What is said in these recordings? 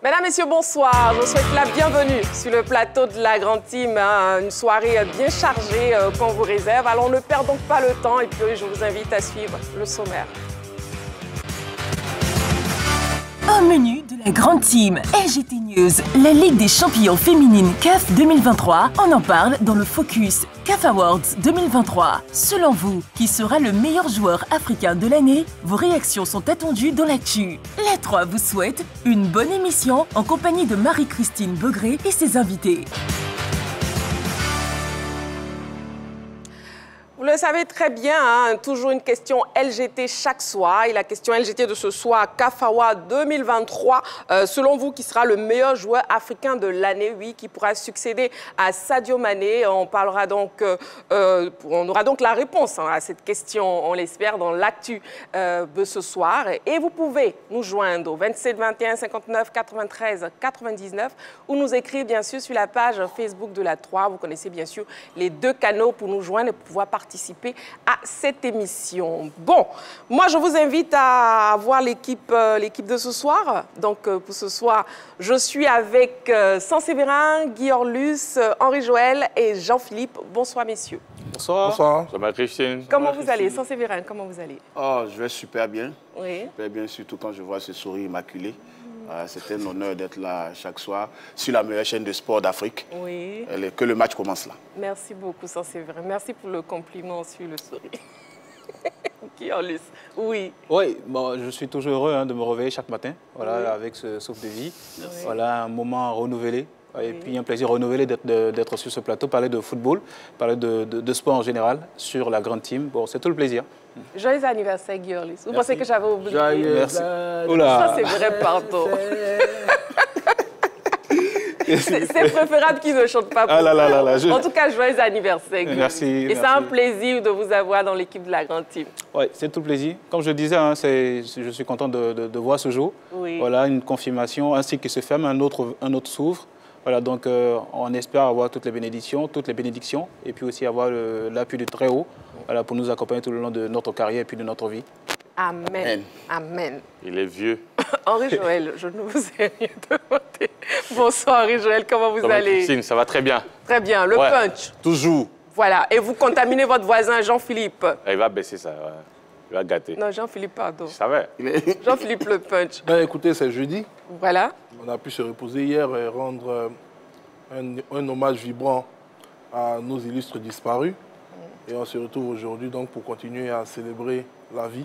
Mesdames, Messieurs, bonsoir. Je vous souhaite la bienvenue sur le plateau de la Grande Team. Une soirée bien chargée qu'on vous réserve. Alors ne perdons pas le temps et puis je vous invite à suivre le sommaire. Au menu de la Grande Team LGT News, la Ligue des champions féminines CAF 2023. On en parle dans le Focus CAF Awards 2023. Selon vous, qui sera le meilleur joueur africain de l'année? Vos réactions sont attendues dans l'actu. La 3 vous souhaite une bonne émission en compagnie de Marie-Christine Begré et ses invités. Vous le savez très bien, hein, toujours une question LGT chaque soir. Et la question LGT de ce soir, CAF Awards 2023, selon vous, qui sera le meilleur joueur africain de l'année? Oui, qui pourra succéder à Sadio Mané. On parlera donc, on aura donc la réponse à cette question, on l'espère, dans l'actu de ce soir. Et vous pouvez nous joindre au 27 21 59 93 99 ou nous écrire bien sûr sur la page Facebook de la 3. Vous connaissez bien sûr les deux canaux pour nous joindre et pour pouvoir participer à cette émission. Bon, moi je vous invite à voir l'équipe de ce soir. Donc pour ce soir, je suis avec Saint-Séverin, Guy Orlus, Henri Joël et Jean-Philippe. Bonsoir messieurs. Bonsoir. Bonsoir. Ça va, Christine? Comment vous allez, Saint-Séverin? Comment vous allez? Oh, je vais super bien. Oui. Super bien, surtout quand je vois ce sourire immaculé. C'est un honneur d'être là chaque soir sur la meilleure chaîne de sport d'Afrique. Oui. Que le match commence là. Merci beaucoup, ça c'est vrai. Merci pour le compliment sur le sourire. Qui en laisse? Oui. Oui, bon, je suis toujours heureux de me réveiller chaque matin, voilà, oui, avec ce souffle de vie. Merci. Voilà, un moment renouvelé. Et puis un plaisir renouvelé d'être sur ce plateau, parler de football, parler de sport en général, sur la Grande Team. Bon, c'est tout le plaisir. Joyeux anniversaire, Guy Orlus. Vous pensez que j'avais oublié? Joyeux. Merci. Ça, c'est vrai, pardon. C'est préférable qu'ils ne chantent pas pour En tout cas, joyeux anniversaire, Guy. Merci. Et c'est un plaisir de vous avoir dans l'équipe de la Grande Team. Oui, c'est tout le plaisir. Comme je le disais, je suis content de voir ce jour. Oui. Voilà, une confirmation, un cycle qui se ferme, un autre s'ouvre. Voilà, donc on espère avoir toutes les bénédictions, et puis aussi avoir l'appui du Très-Haut, voilà, pour nous accompagner tout le long de notre carrière et puis de notre vie. Amen. Amen. Il est vieux. Henri Joël, je ne vous ai rien demandé. Bonsoir Henri Joël, comment vous allez? Christine, ça va très bien. Très bien, le punch. Toujours. Voilà, et vous contaminez votre voisin Jean-Philippe. Il va baisser ça, il va gâter. Non, Jean-Philippe, pardon. Je savais. Jean-Philippe le punch. Ben, écoutez, c'est jeudi. Voilà. On a pu se reposer hier et rendre un hommage vibrant à nos illustres disparus. Et on se retrouve aujourd'hui donc pour continuer à célébrer la vie,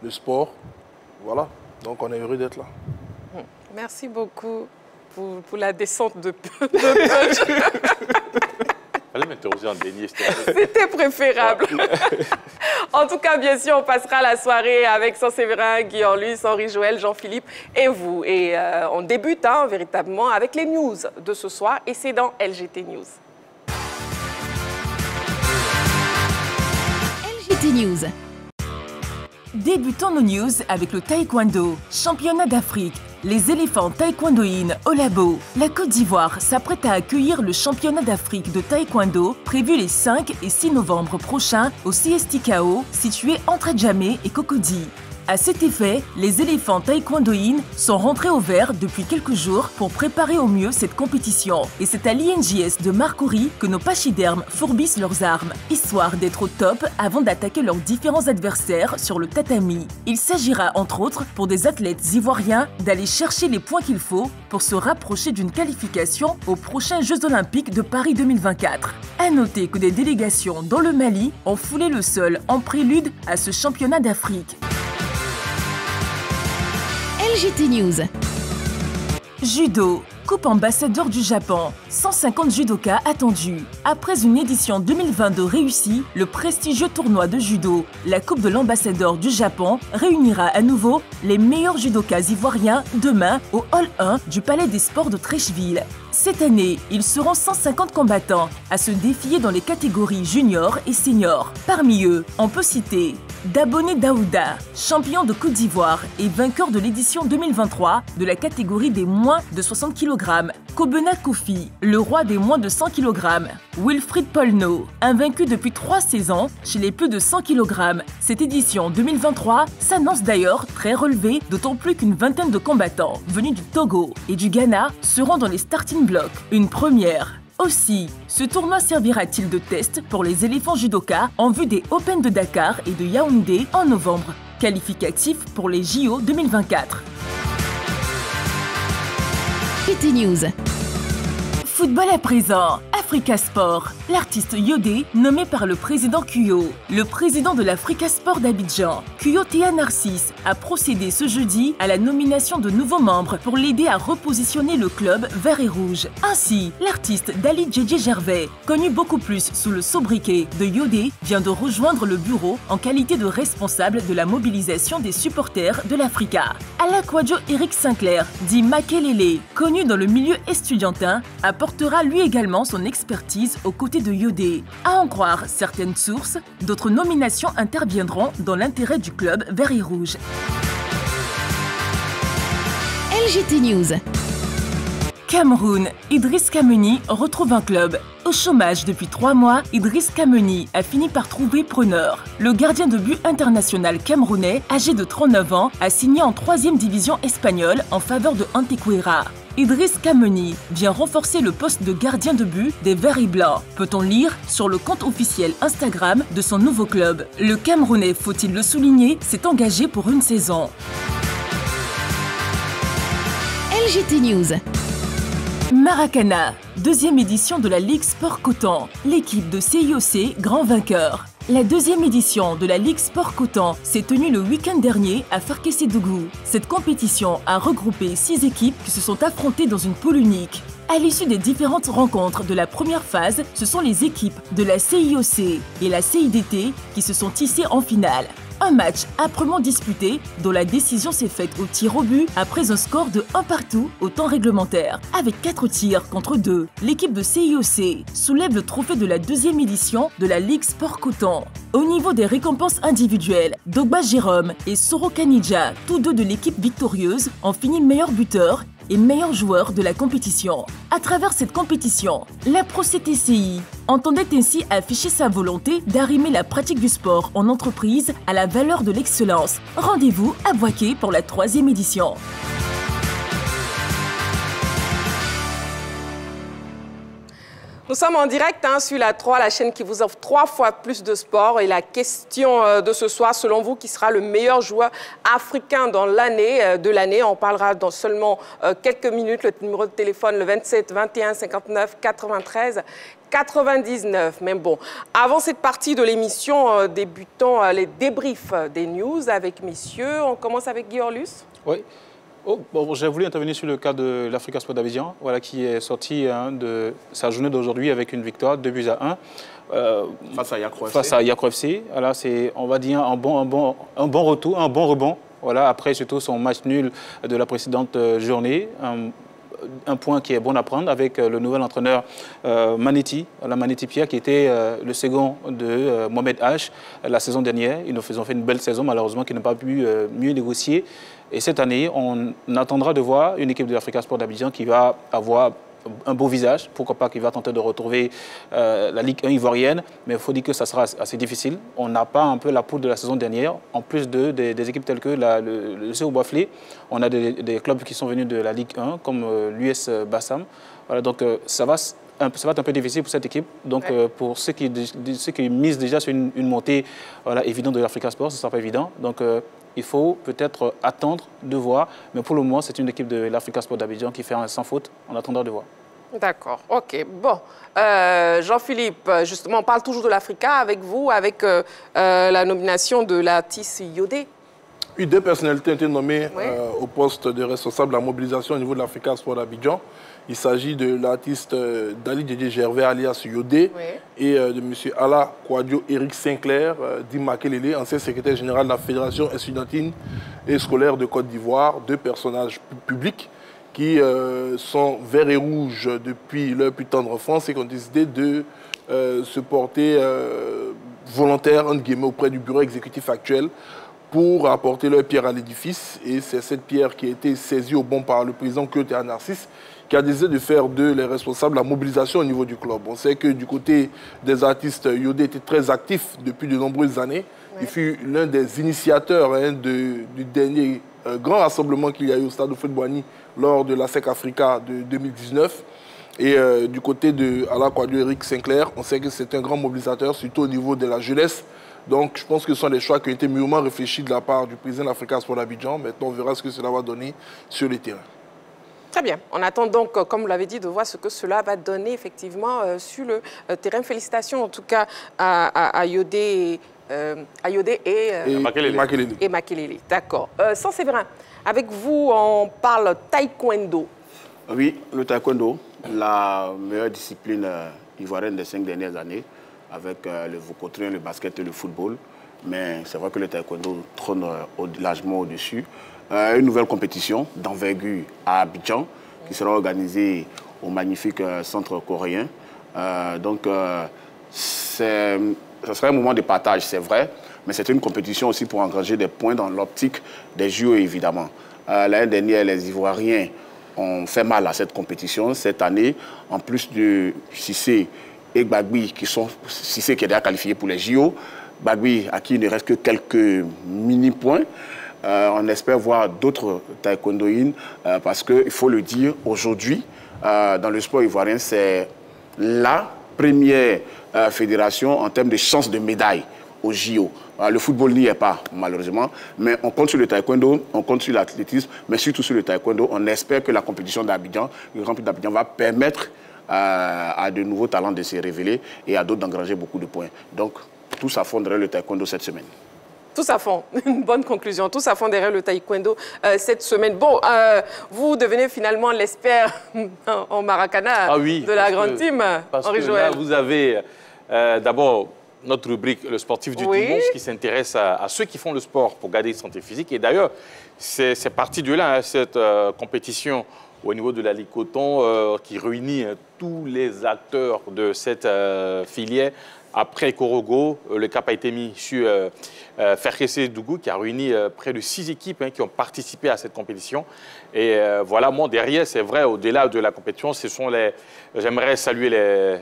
le sport. Voilà, donc on est heureux d'être là. Merci beaucoup pour la descente de punch. Fallait m'interroger en déni. C'était préférable. En tout cas, bien sûr, on passera la soirée avec Saint-Séverin, Guy Orlus, Henri Joël, Jean-Philippe et vous. Et on débute véritablement avec les news de ce soir et c'est dans LGT News. LGT News. Débutons nos news avec le taekwondo. Championnat d'Afrique. Les éléphants taekwondoïnes au labo. La Côte d'Ivoire s'apprête à accueillir le championnat d'Afrique de taekwondo prévu les 5 et 6 novembre prochains au CSTKO situé entre Adjamé et Cocody. À cet effet, les éléphants taekwondoïnes sont rentrés au vert depuis quelques jours pour préparer au mieux cette compétition. Et c'est à l'INJS de Marcory que nos pachydermes fourbissent leurs armes, histoire d'être au top avant d'attaquer leurs différents adversaires sur le tatami. Il s'agira entre autres pour des athlètes ivoiriens d'aller chercher les points qu'il faut pour se rapprocher d'une qualification aux prochains Jeux Olympiques de Paris 2024. À noter que des délégations dans le Mali ont foulé le sol en prélude à ce championnat d'Afrique. LGT News. Judo. Coupe ambassadeur du Japon. 150 judokas attendus. Après une édition 2022 réussie, le prestigieux tournoi de judo, la Coupe de l'ambassadeur du Japon, réunira à nouveau les meilleurs judokas ivoiriens demain au Hall 1 du Palais des Sports de Treichville. Cette année, ils seront 150 combattants à se défier dans les catégories junior et senior. Parmi eux, on peut citer Daboné Daouda, champion de Côte d'Ivoire et vainqueur de l'édition 2023 de la catégorie des moins de 60 kg, Kobena Kofi, le roi des moins de 100 kg. Wilfried Polno, invaincu depuis 3 saisons chez les plus de 100 kg. Cette édition 2023 s'annonce d'ailleurs très relevée, d'autant plus qu'une vingtaine de combattants venus du Togo et du Ghana seront dans les starting blocks. Une première. Aussi, ce tournoi servira-t-il de test pour les éléphants judokas en vue des Open de Dakar et de Yaoundé en novembre, qualificatif pour les JO 2024. PT News. Football à présent, Africa Sport. L'artiste Yodé, nommé par le président Kuyo. Le président de l'Africa Sport d'Abidjan, Kuyo Théa Narcisse, a procédé ce jeudi à la nomination de nouveaux membres pour l'aider à repositionner le club vert et rouge. Ainsi, l'artiste Dali Djedje Gervais, connu beaucoup plus sous le sobriquet de Yodé, vient de rejoindre le bureau en qualité de responsable de la mobilisation des supporters de l'Africa. Alakwadjo Eric Sinclair, dit Makelele, connu dans le milieu estudiantin, apportera lui également son expertise aux côtés de Yodé. À en croire certaines sources, d'autres nominations interviendront dans l'intérêt du club vert et rouge. LGT News. Cameroun, Idriss Kameni retrouve un club. Au chômage depuis 3 mois, Idriss Kameni a fini par trouver preneur. Le gardien de but international camerounais, âgé de 39 ans, a signé en 3e division espagnole en faveur de Antequera. Idriss Kameni vient renforcer le poste de gardien de but des Verts et Blancs, peut-on lire sur le compte officiel Instagram de son nouveau club. Le Camerounais, faut-il le souligner, s'est engagé pour une saison. LGT News. Maracana, 2e édition de la Ligue Sport Coton. L'équipe de CIOC, grand vainqueur. La 2e édition de la Ligue Sport Coton s'est tenue le week-end dernier à Farkessédougou. Cette compétition a regroupé 6 équipes qui se sont affrontées dans une poule unique. À l'issue des différentes rencontres de la première phase, ce sont les équipes de la CIOC et la CIDT qui se sont tissées en finale. Un match âprement disputé dont la décision s'est faite au tir au but après un score de 1 partout au temps réglementaire. Avec 4 tirs contre 2, l'équipe de CIOC soulève le trophée de la 2e édition de la Ligue Sport Coton. Au niveau des récompenses individuelles, Dogba Jérôme et Soro Kanidja, tous deux de l'équipe victorieuse, ont fini meilleur buteur et meilleur joueur de la compétition. À travers cette compétition, la Pro CTCI entendait ainsi afficher sa volonté d'arrimer la pratique du sport en entreprise à la valeur de l'excellence. Rendez-vous à Bouaké pour la 3e édition. Nous sommes en direct sur la 3, la chaîne qui vous offre 3 fois plus de sport. Et la question de ce soir, selon vous, qui sera le meilleur joueur africain dans l'année de l'année? On parlera dans seulement quelques minutes. Le numéro de téléphone, le 27 21 59 93 99. Mais bon, avant cette partie de l'émission, débutons les débriefs des news avec messieurs. On commence avec Guy Orlus. Oui. Oh, bon, j'ai voulu intervenir sur le cas de l'Africa Sport d'Abidjan, voilà, qui est sorti de sa journée d'aujourd'hui avec une victoire, 2-1. Face à Yako FC. Face à Yako FC. Voilà, c'est, on va dire, un bon retour, un bon rebond. Voilà, après surtout son match nul de la précédente journée. Un point qui est bon à prendre avec le nouvel entraîneur Manetti Pierre, qui était le second de Mohamed H la saison dernière. Ils nous ont fait une belle saison, malheureusement, qui n'a pas pu mieux négocier. Et cette année, on attendra de voir une équipe de l'Africa Sport d'Abidjan qui va avoir un beau visage, pourquoi pas qui va tenter de retrouver la Ligue 1 ivoirienne, mais il faut dire que ça sera assez difficile. On n'a pas un peu la poule de la saison dernière, en plus des équipes telles que le CO Boiflé. On a des clubs qui sont venus de la Ligue 1, comme l'US Bassam. Voilà, donc ça va être un peu difficile pour cette équipe. Donc pour ceux qui misent déjà sur une montée évidente de l'Africa Sport, ce ne sera pas évident. Donc il faut peut-être attendre de voir. Mais pour le moment, c'est une équipe de l'Africa Sport d'Abidjan qui fait un sans faute. On attendra de voir. D'accord, ok. Bon, Jean-Philippe, justement, on parle toujours de l'Africa avec vous, avec la nomination de l'artiste Yodé. Oui, 2 personnalités ont été nommées au poste de responsable de la mobilisation au niveau de l'Africa Sport d'Abidjan. Il s'agit de l'artiste Dali Djedje Gervais, alias Yodé, et de M. Alakwadjo Eric Sinclair, dit Makelele, ancien secrétaire général de la Fédération estudiantine et scolaire de Côte d'Ivoire. 2 personnages publics qui sont verts et rouges depuis leur plus tendre enfance et qui ont décidé de se porter volontaires entre guillemets, auprès du bureau exécutif actuel pour apporter leur pierre à l'édifice. Et c'est cette pierre qui a été saisie au bon par le président Kuyo Théa Narcisse, qui a décidé de faire d'eux les responsables de la mobilisation au niveau du club. On sait que du côté des artistes, Yodé était très actif depuis de nombreuses années. Il fut l'un des initiateurs du dernier grand rassemblement qu'il y a eu au stade de Houphouët-Boigny lors de la SEC Africa de 2019. Et du côté de Ala Kouadio, Eric Sinclair, on sait que c'est un grand mobilisateur, surtout au niveau de la jeunesse. Donc je pense que ce sont des choix qui ont été mûrement réfléchis de la part du président de l'Africa Sport d'Abidjan. Maintenant, on verra ce que cela va donner sur le terrain. Très bien. On attend donc, comme vous l'avez dit, de voir ce que cela va donner effectivement sur le terrain. Félicitations en tout cas à Yodé et Makelele. D'accord. Sans Séverin, avec vous, on parle taekwondo. Oui, le taekwondo, la meilleure discipline ivoirienne des 5 dernières années, avec le vocotrin, le basket et le football. Mais c'est vrai que le taekwondo trône largement au-dessus. Une nouvelle compétition d'envergure à Abidjan, qui sera organisée au magnifique centre coréen. Donc, ce sera un moment de partage, c'est vrai, mais c'est une compétition aussi pour engranger des points dans l'optique des JO, évidemment. L'année dernière, les Ivoiriens ont fait mal à cette compétition. Cette année, en plus de Cissé et Gbagbi, Cissé qui est déjà qualifié pour les JO, Gbagbi à qui il ne reste que quelques mini-points. On espère voir d'autres taekwondoïnes parce qu'il faut le dire, aujourd'hui, dans le sport ivoirien, c'est la première fédération en termes de chances de médailles au JO. Le football n'y est pas, malheureusement, mais on compte sur le taekwondo, on compte sur l'athlétisme, mais surtout sur le taekwondo. On espère que la compétition d'Abidjan, le Grand Prix d'Abidjan, va permettre à de nouveaux talents de se révéler et à d'autres d'engranger beaucoup de points. Donc, tout s'affondrait le taekwondo cette semaine. Tout à fond, une bonne conclusion. Tout à fond derrière le taekwondo cette semaine. Bon, vous devenez finalement l'expert en Maracana de la grande team, Henri Joël. Là, vous avez d'abord notre rubrique, le sportif du dimanche, qui s'intéresse à ceux qui font le sport pour garder une santé physique. Et d'ailleurs, c'est parti de là, cette compétition au niveau de la Ligue Coton qui réunit tous les acteurs de cette filière. Après Korogo, le cap a été mis sur Ferkessé Dougou, qui a réuni près de 6 équipes qui ont participé à cette compétition. Et voilà, moi, derrière, c'est vrai, au-delà de la compétition, ce sont les... J'aimerais saluer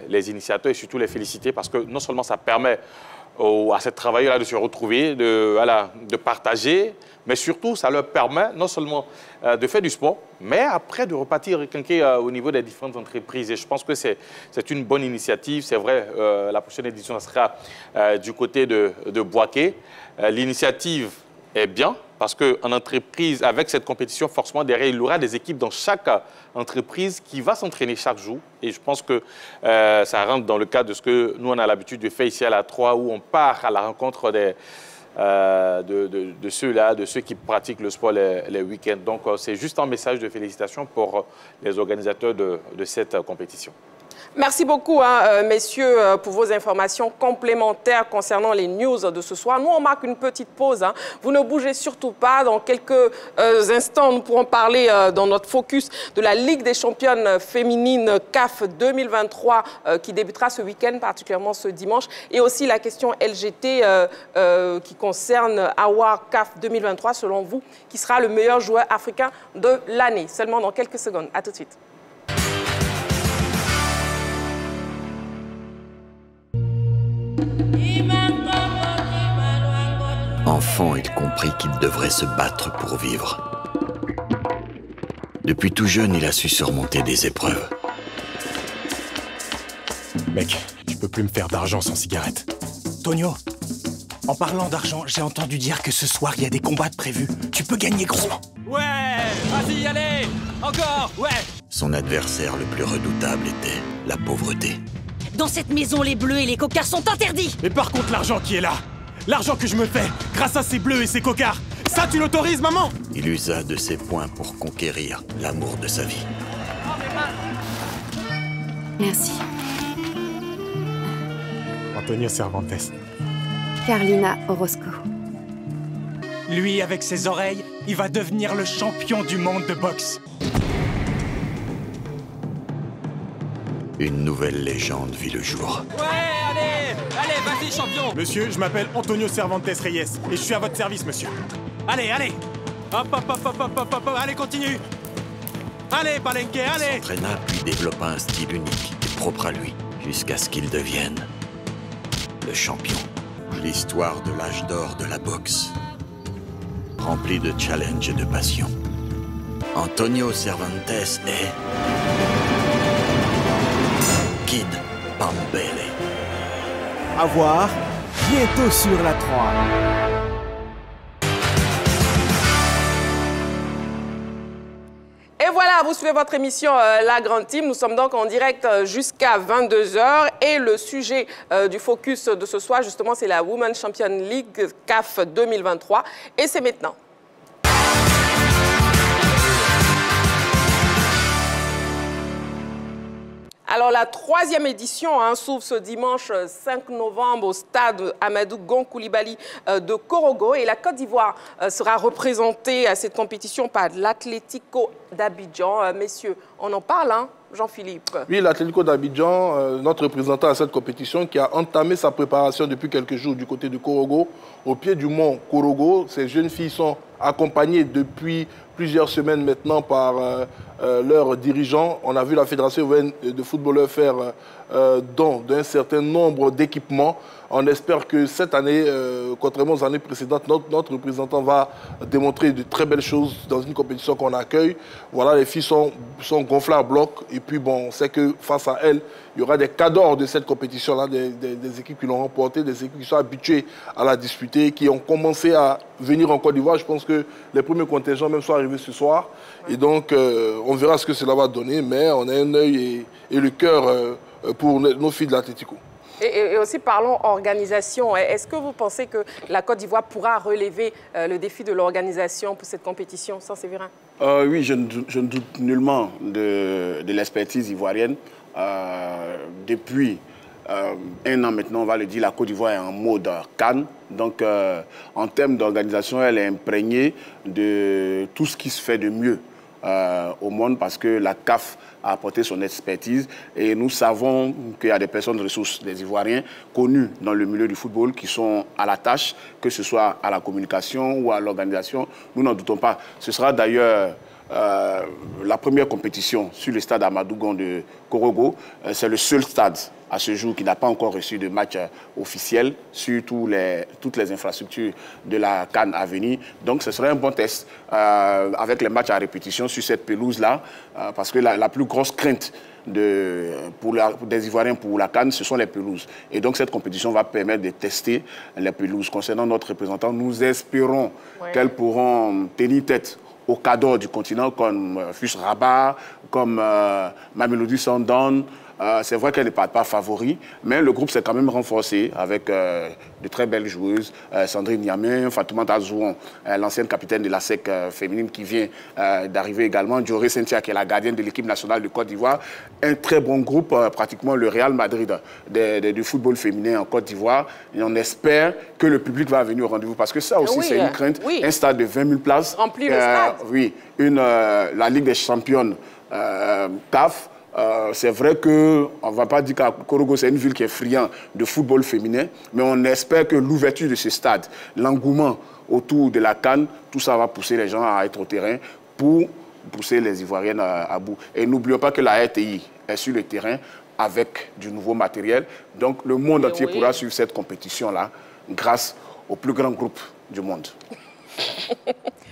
les initiateurs et surtout les féliciter parce que non seulement ça permet à ces travailleurs-là de se retrouver, de partager, mais surtout, ça leur permet non seulement de faire du sport, mais après de repartir au niveau des différentes entreprises. Et je pense que c'est une bonne initiative. C'est vrai, la prochaine édition, ça sera du côté de Boaké. L'initiative est bien parce qu'en entreprise, avec cette compétition, forcément, derrière, il y aura des équipes dans chaque entreprise qui va s'entraîner chaque jour. Et je pense que ça rentre dans le cadre de ce que nous, on a l'habitude de faire ici à la 3, où on part à la rencontre de ceux-là, de ceux qui pratiquent le sport les week-ends. Donc, c'est juste un message de félicitations pour les organisateurs de cette compétition. Merci beaucoup, messieurs, pour vos informations complémentaires concernant les news de ce soir. Nous, on marque une petite pause. Vous ne bougez surtout pas. Dans quelques instants, nous pourrons parler dans notre focus de la Ligue des championnes féminines CAF 2023 qui débutera ce week-end, particulièrement ce dimanche. Et aussi la question LGT qui concerne Awa CAF 2023, selon vous, qui sera le meilleur joueur africain de l'année. Seulement dans quelques secondes. À tout de suite. Enfant, il comprit qu'il devrait se battre pour vivre. Depuis tout jeune, il a su surmonter des épreuves. Mec, tu peux plus me faire d'argent sans cigarette. Tonio, en parlant d'argent, j'ai entendu dire que ce soir, il y a des combats de prévus. Tu peux gagner gros. Ouais, vas-y, allez, encore, ouais. Son adversaire le plus redoutable était la pauvreté. Dans cette maison, les bleus et les cocards sont interdits. Mais par contre, l'argent qui est là, l'argent que je me fais grâce à ces bleus et ces cocards, ça tu l'autorises, maman? Il usa de ses poings pour conquérir l'amour de sa vie. Merci. Antonio Cervantes. Carlina Orozco. Lui, avec ses oreilles, il va devenir le champion du monde de boxe. Une nouvelle légende vit le jour. Ouais, allez, vas-y, champion. Monsieur, je m'appelle Antonio Cervantes Reyes et je suis à votre service, monsieur. Allez, hop, allez, continue. Allez, Palenque, allez! S'entraîna puis développa un style unique et propre à lui, jusqu'à ce qu'il devienne le champion. L'histoire de l'âge d'or de la boxe, remplie de challenges et de passion. Antonio Cervantes est Kid Pambele. À voir bientôt sur la 3. Et voilà, vous suivez votre émission La Grande Team. Nous sommes donc en direct jusqu'à 22 h. Et le sujet du focus de ce soir, justement, c'est la Women's Champions League CAF 2023. Et c'est maintenant. Alors, la 3e édition s'ouvre ce dimanche 5 novembre au stade Amadou Gon Coulibaly de Korogo. Et la Côte d'Ivoire sera représentée à cette compétition par l'Atlético d'Abidjan. Messieurs, on en parle, hein, Jean-Philippe? Oui, l'Atlético d'Abidjan, notre représentant à cette compétition, qui a entamé sa préparation depuis quelques jours du côté de Korogo, au pied du mont Korogo. Ces jeunes filles sont accompagnées depuis plusieurs semaines maintenant par leurs dirigeants. On a vu la Fédération de footballeurs faire don d'un certain nombre d'équipements. On espère que cette année, contrairement aux années précédentes, notre représentant va démontrer de très belles choses dans une compétition qu'on accueille. Voilà, les filles sont gonflées à bloc. Et puis, bon, on sait que face à elles, il y aura des cadors de cette compétition-là, des équipes qui l'ont remporté, des équipes qui sont habituées à la disputer, qui ont commencé à venir en Côte d'Ivoire. Je pense que les premiers contingents même sont arrivés ce soir. Et donc, on verra ce que cela va donner. Mais on a un œil et le cœur pour nos filles de l'Atlético. Et aussi, parlons organisation. Est-ce que vous pensez que la Côte d'Ivoire pourra relever le défi de l'organisation pour cette compétition, sans Séverin? Oui, je ne doute nullement de l'expertise ivoirienne. Depuis un an maintenant, on va le dire, la Côte d'Ivoire est en mode CAN. Donc, en termes d'organisation, elle est imprégnée de tout ce qui se fait de mieux au monde, parce que la CAF a apporté son expertise et nous savons qu'il y a des personnes ressources, des Ivoiriens connus dans le milieu du football qui sont à la tâche, que ce soit à la communication ou à l'organisation. Nous n'en doutons pas. Ce sera d'ailleurs la première compétition sur le stade Amadou Gon de Korogo. C'est le seul stade à ce jour qui n'a pas encore reçu de match officiel sur toutes les infrastructures de la CAN à venir. Donc ce serait un bon test avec les matchs à répétition sur cette pelouse-là, parce que la plus grosse crainte des Ivoiriens pour la CAN, ce sont les pelouses. Et donc cette compétition va permettre de tester les pelouses. Concernant notre représentant, nous espérons qu'elles pourront tenir tête aux cadors du continent comme FUS Rabat, comme Mamelodi Sundowns. C'est vrai qu'elle n'est pas favori, mais le groupe s'est quand même renforcé avec de très belles joueuses. Sandrine Niamé, Fatoumata Zouon, l'ancienne capitaine de la SEC féminine qui vient d'arriver également. Dioré Cynthia, qui est la gardienne de l'équipe nationale de Côte d'Ivoire. Un très bon groupe, pratiquement le Real Madrid du football féminin en Côte d'Ivoire. Et on espère que le public va venir au rendez-vous, parce que ça aussi, c'est une crainte. Oui. Un stade de 20 000 places. Remplir le stade. Oui, la Ligue des Championnes CAF. C'est vrai qu'on ne va pas dire que Korogo, c'est une ville qui est friande de football féminin, mais on espère que l'ouverture de ce stade, l'engouement autour de la CAN, tout ça va pousser les gens à être au terrain pour pousser les Ivoiriennes à bout. Et n'oublions pas que la RTI est sur le terrain avec du nouveau matériel. Donc le monde entier pourra suivre cette compétition-là grâce au plus grand groupe du monde.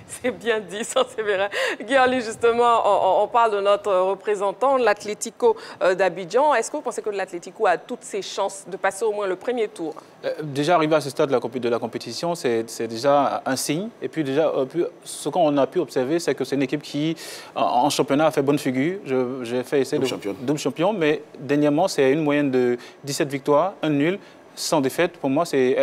C'est bien dit, ça c'est vrai. Guillaume, justement, on parle de notre représentant, l'Atlético d'Abidjan. Est-ce que vous pensez que l'Atlético a toutes ses chances de passer au moins le premier tour? Déjà, arrivé à ce stade de la compétition, c'est déjà un signe. Et puis déjà, ce qu'on a pu observer, c'est que c'est une équipe qui, en championnat, a fait bonne figure. J'ai fait essayer de double champion, mais dernièrement, c'est une moyenne de 17 victoires, 1 nul. Sans défaite, pour moi, c'est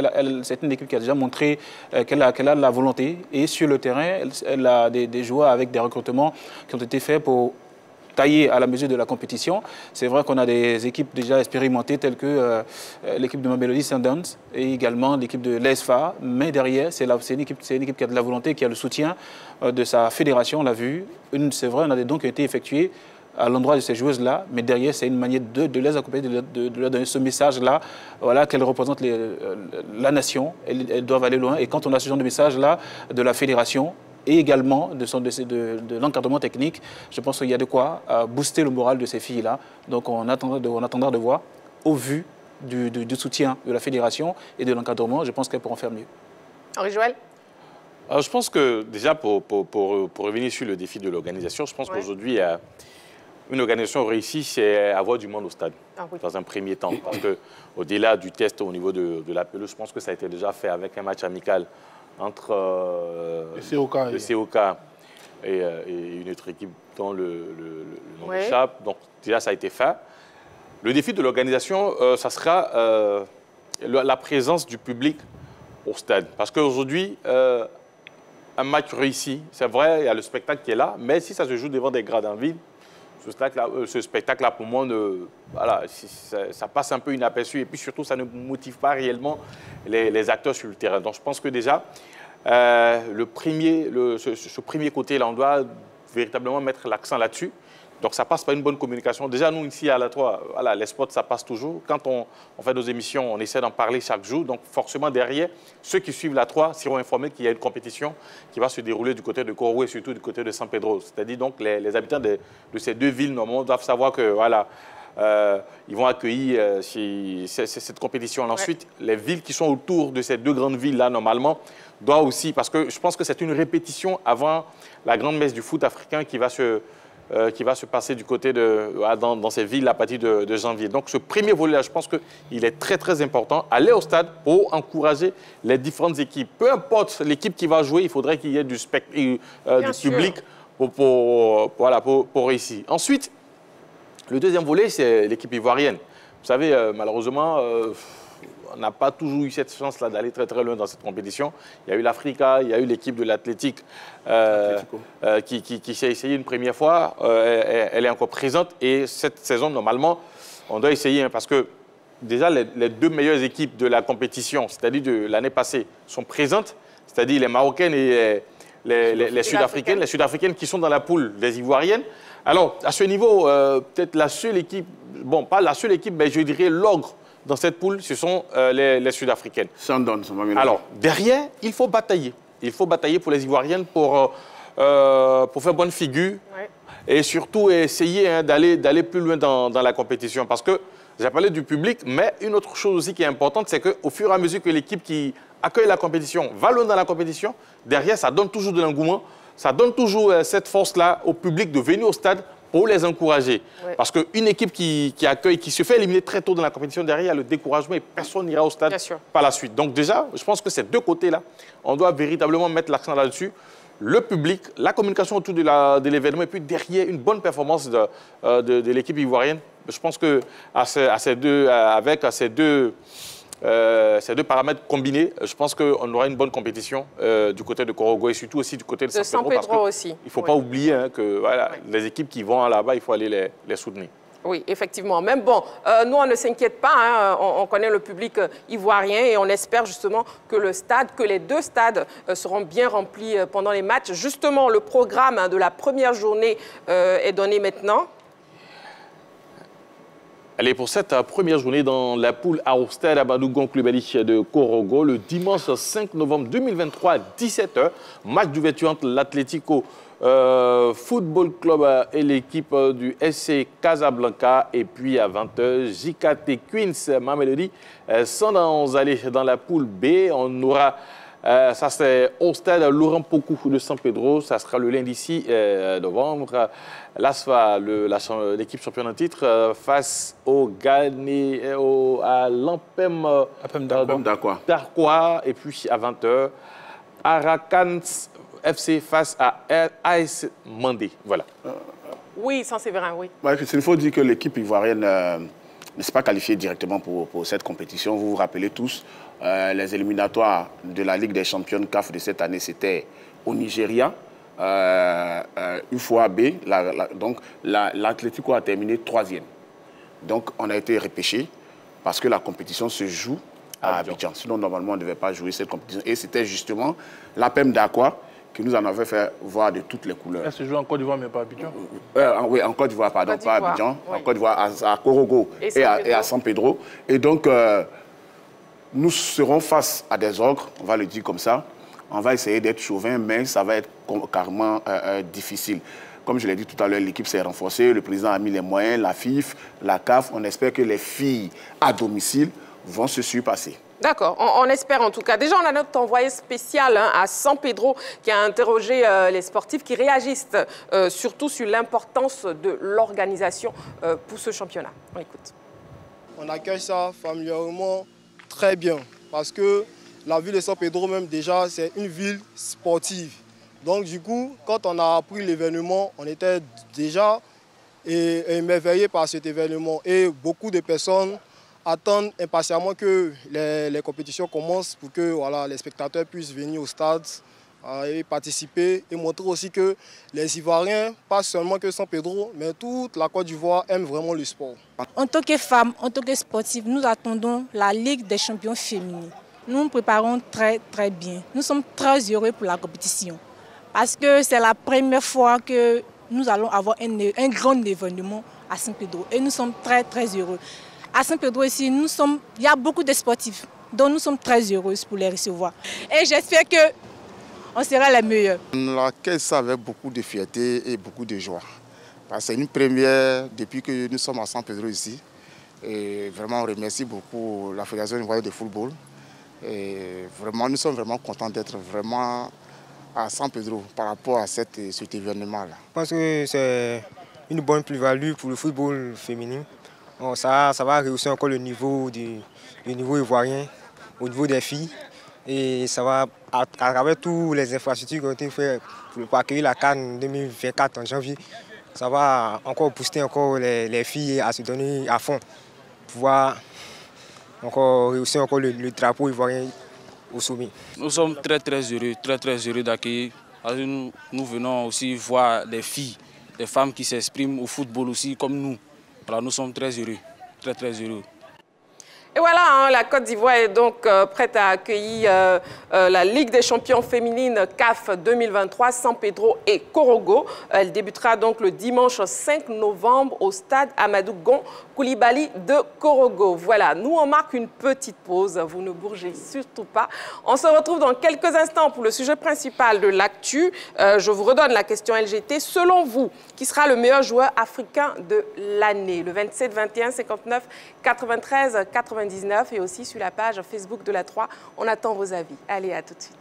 une équipe qui a déjà montré qu'elle a de la volonté. Et sur le terrain, elle a des joueurs avec des recrutements qui ont été faits pour tailler à la mesure de la compétition. C'est vrai qu'on a des équipes déjà expérimentées telles que l'équipe de Mamelodi Sundowns et également l'équipe de l'ESFA. Mais derrière, c'est une équipe qui a de la volonté, qui a le soutien de sa fédération, on l'a vu. C'est vrai, on a des dons qui ont été effectués à l'endroit de ces joueuses-là, mais derrière, c'est une manière de les accompagner, de leur donner ce message-là, voilà, qu'elles représentent la nation, elles doivent aller loin. Et quand on a ce genre de message-là de la fédération, et également de l'encadrement technique, je pense qu'il y a de quoi booster le moral de ces filles-là. Donc on attendra de voir, au vu du soutien de la fédération et de l'encadrement, je pense qu'elles pourront faire mieux. Henri-Joël? Je pense que déjà, pour revenir sur le défi de l'organisation, je pense qu'aujourd'hui, une organisation réussie, c'est avoir du monde au stade, dans un premier temps. Parce qu'au-delà du test au niveau de la pelouse, je pense que ça a été déjà fait avec un match amical entre le COK et une autre équipe dont le nom échappe. Donc déjà, ça a été fait. Le défi de l'organisation, ça sera la présence du public au stade. Parce qu'aujourd'hui, un match réussi, c'est vrai, il y a le spectacle qui est là, mais si ça se joue devant des gradins vides, ce spectacle-là, pour moi, voilà, ça passe un peu inaperçu. Et puis surtout, ça ne motive pas réellement les acteurs sur le terrain. Donc je pense que déjà, ce premier côté-là, on doit véritablement mettre l'accent là-dessus. Donc ça passe par une bonne communication. Déjà, nous, ici à la 3, voilà, les spots, ça passe toujours. Quand on fait nos émissions, on essaie d'en parler chaque jour. Donc forcément, derrière, ceux qui suivent la 3 seront informés qu'il y a une compétition qui va se dérouler du côté de Coro et surtout du côté de San Pedro. C'est-à-dire donc les habitants de ces deux villes, normalement, doivent savoir que voilà, ils vont accueillir cette compétition. Ensuite, les villes qui sont autour de ces deux grandes villes-là, normalement, doivent aussi, parce que je pense que c'est une répétition avant la grande messe du foot africain qui va se passer du côté dans ces villes à partir de janvier. Donc ce premier volet-là, je pense qu'il est très très important. Aller au stade pour encourager les différentes équipes. Peu importe l'équipe qui va jouer, il faudrait qu'il y ait du public pour réussir. Ensuite, le deuxième volet, c'est l'équipe ivoirienne. Vous savez, malheureusement, on n'a pas toujours eu cette chance-là d'aller très très loin dans cette compétition. Il y a eu l'Africa, il y a eu l'équipe de l'Athletic qui s'est essayée une première fois. Elle est encore présente et cette saison, normalement, on doit essayer parce que déjà les deux meilleures équipes de la compétition, c'est-à-dire de l'année passée, sont présentes, c'est-à-dire les Marocaines et les Sud-Africaines. Les Sud-Africaines qui sont dans la poule des Ivoiriennes. Alors, à ce niveau, peut-être la seule équipe, bon, pas la seule équipe, mais je dirais l'ogre dans cette poule, ce sont les Sud-Africaines. Alors, derrière, il faut batailler. Il faut batailler pour les Ivoiriennes pour faire bonne figure et surtout essayer d'aller plus loin dans la compétition. Parce que j'ai parlé du public, mais une autre chose aussi qui est importante, c'est qu'au fur et à mesure que l'équipe qui accueille la compétition va loin dans la compétition, derrière, ça donne toujours de l'engouement, ça donne toujours cette force-là au public de venir au stade pour les encourager. Parce qu'une équipe qui accueille, qui se fait éliminer très tôt dans la compétition, derrière, il y a le découragement et personne n'ira au stade par la suite. Donc déjà, je pense que ces deux côtés-là, on doit véritablement mettre l'accent là-dessus. Le public, la communication autour de l'événement et puis derrière, une bonne performance de l'équipe ivoirienne. Je pense qu'avec ces deux paramètres combinés, je pense qu'on aura une bonne compétition du côté de Corogo et surtout aussi du côté de San Pedro. Il ne faut pas oublier que voilà, les équipes qui vont là-bas, il faut aller les soutenir. Oui, effectivement. Même bon, nous, on ne s'inquiète pas. Hein, on connaît le public ivoirien et on espère justement que les deux stades seront bien remplis pendant les matchs. Justement, le programme de la première journée est donné maintenant. Allez, pour cette première journée dans la poule à au stade Amadou Coulibaly de Corogo, le dimanche 5 novembre 2023 à 17h, match d'ouverture entre l'Atlético Football Club et l'équipe du SC Casablanca. Et puis à 20h, JKT Queens Mamelodi sans aller dans la poule B. On aura, ça c'est au stade Laurent Pokou de San Pedro, ça sera le lundi 6 novembre. L'ASFA, l'équipe championne en titre, face à l'Ampem d'Arquois. Et puis à 20h, Arakans FC face à AS Mandé. Voilà. Oui, Saint-Séverin, oui. Il faut dire que l'équipe ivoirienne ne s'est pas qualifiée directement pour cette compétition. Vous vous rappelez tous, les éliminatoires de la Ligue des champions CAF de cette année, c'était au Nigeria. UFOA B, donc l'Atlético a terminé 3e. Donc on a été repêché parce que la compétition se joue à Abidjan. Sinon, normalement, on ne devait pas jouer cette compétition. Et c'était justement l'APEM d'Aqua qui nous en avait fait voir de toutes les couleurs. Elle se joue en Côte d'Ivoire, mais pas à Abidjan. Oui, en Côte d'Ivoire, pardon, pas à Abidjan. Oui. En Côte d'Ivoire, à Corogo et à San Pedro. Et donc, nous serons face à des ogres, on va le dire comme ça. On va essayer d'être chauvin, mais ça va être carrément difficile. Comme je l'ai dit tout à l'heure, l'équipe s'est renforcée, le président a mis les moyens, la FIF, la CAF. On espère que les filles à domicile vont se surpasser. D'accord, on espère en tout cas. Déjà, on a notre envoyé spécial à San Pedro qui a interrogé les sportifs qui réagissent surtout sur l'importance de l'organisation pour ce championnat. On écoute. On accueille ça familièrement très bien parce que la ville de San Pedro même déjà, c'est une ville sportive. Donc du coup, quand on a appris l'événement, on était déjà émerveillés par cet événement. Et beaucoup de personnes attendent impatiemment que les compétitions commencent pour que voilà, les spectateurs puissent venir au stade et participer et montrer aussi que les Ivoiriens, pas seulement que San Pedro, mais toute la Côte d'Ivoire aime vraiment le sport. En tant que femmes, en tant que sportives, nous attendons la Ligue des champions féminines. Nous nous préparons très très bien. Nous sommes très heureux pour la compétition. Parce que c'est la première fois que nous allons avoir un grand événement à San Pedro. Et nous sommes très, très heureux. À San Pedro ici, il y a beaucoup de sportifs. Donc nous sommes très heureux pour les recevoir. Et j'espère qu'on sera les meilleurs. On accueille ça avec beaucoup de fierté et beaucoup de joie. C'est une première depuis que nous sommes à San Pedro ici. Et vraiment, on remercie beaucoup la Fédération ivoirienne de football. Et vraiment, nous sommes vraiment contents d'être vraiment à San Pedro par rapport à cet événement-là. Je pense que c'est une bonne plus-value pour le football féminin. Bon, ça va rehausser encore le niveau ivoirien au niveau des filles. Et ça va, à travers toutes les infrastructures qui ont été faites pour accueillir la CAN 2024 en janvier, ça va encore booster encore les filles à se donner à fond, pouvoir encore rehausser encore le drapeau ivoirien au sommet. Nous sommes très heureux d'accueillir. Nous venons aussi voir des filles, des femmes qui s'expriment au football aussi comme nous. Voilà, nous sommes très heureux, très heureux. Et voilà, la Côte d'Ivoire est donc prête à accueillir la Ligue des champions féminines CAF 2023, San Pedro et Korogo. Elle débutera donc le dimanche 5 novembre au stade Amadou Gon Koulibaly de Korogo. Voilà, nous on marque une petite pause, vous ne bougez surtout pas. On se retrouve dans quelques instants pour le sujet principal de l'actu. Je vous redonne la question LGT. Selon vous, qui sera le meilleur joueur africain de l'année? Le 27, 21, 59, 93, 99 et aussi sur la page Facebook de la 3. On attend vos avis. Allez, à tout de suite.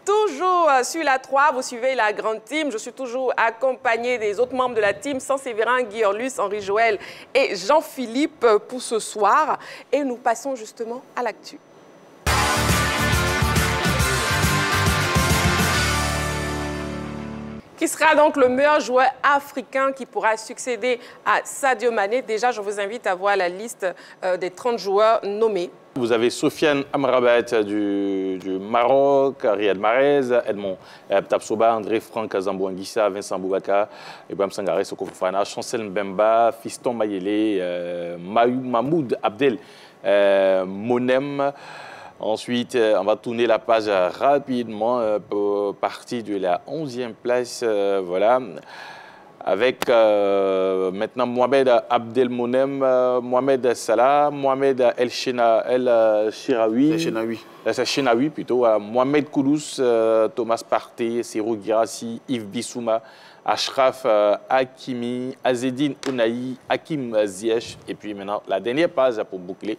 Toujours sur la 3, vous suivez la grande team. Je suis toujours accompagnée des autres membres de la team, Séverin, Guy Orlus, Henri Joël et Jean-Philippe pour ce soir. Et nous passons justement à l'actu. Qui sera donc le meilleur joueur africain qui pourra succéder à Sadio Mané? Déjà, je vous invite à voir la liste des 30 joueurs nommés. Vous avez Sofiane Amrabat du Maroc, Riyad Mahrez, Edmond Tapsoba, André Franck Zambouanguissa, Vincent Boubaka, Ibrahim Sangaré, Soko Fofana, Chancel Mbemba, Fiston Mayele, Mahmoud Abdel Monem. Ensuite, on va tourner la page rapidement pour partie de la 11e place. Voilà. Avec maintenant Mohamed Abdelmonem, Mohamed Salah, Mohamed El Chenaoui plutôt, Mohamed Koudous, Thomas Partey, Serou Girassi, Yves Bissouma, Ashraf Hakimi, Azedine Ounahi, Hakim Ziyech. Et puis maintenant, la dernière page pour boucler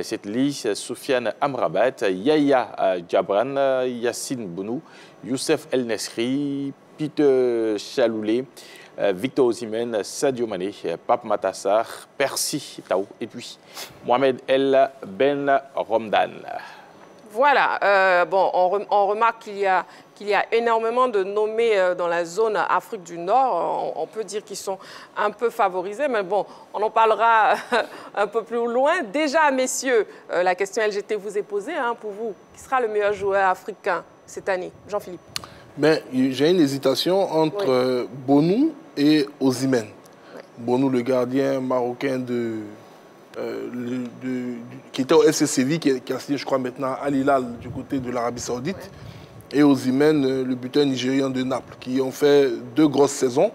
cette liste, Sofiane Amrabat, Yaya Djabran, Yassine Bounou, Youssef El Nesri, Peter Chaloulé, Victor Osimhen, Sadio Mané, Pape Matassar, Percy Tao et puis Mohamed El Ben Romdan. Voilà, bon, on remarque qu'il y a énormément de nommés dans la zone Afrique du Nord. On peut dire qu'ils sont un peu favorisés, mais bon, on en parlera un peu plus loin. Déjà, messieurs, la question LGT vous est posée pour vous. Qui sera le meilleur joueur africain cette année? Jean-Philippe. J'ai une hésitation entre Bonou et Osimhen. Bonou, le gardien marocain qui était au FC Séville, qui a signé, je crois, maintenant à Al Hilal du côté de l'Arabie Saoudite. Et Osimhen, le buteur nigérian de Naples, qui ont fait 2 grosses saisons.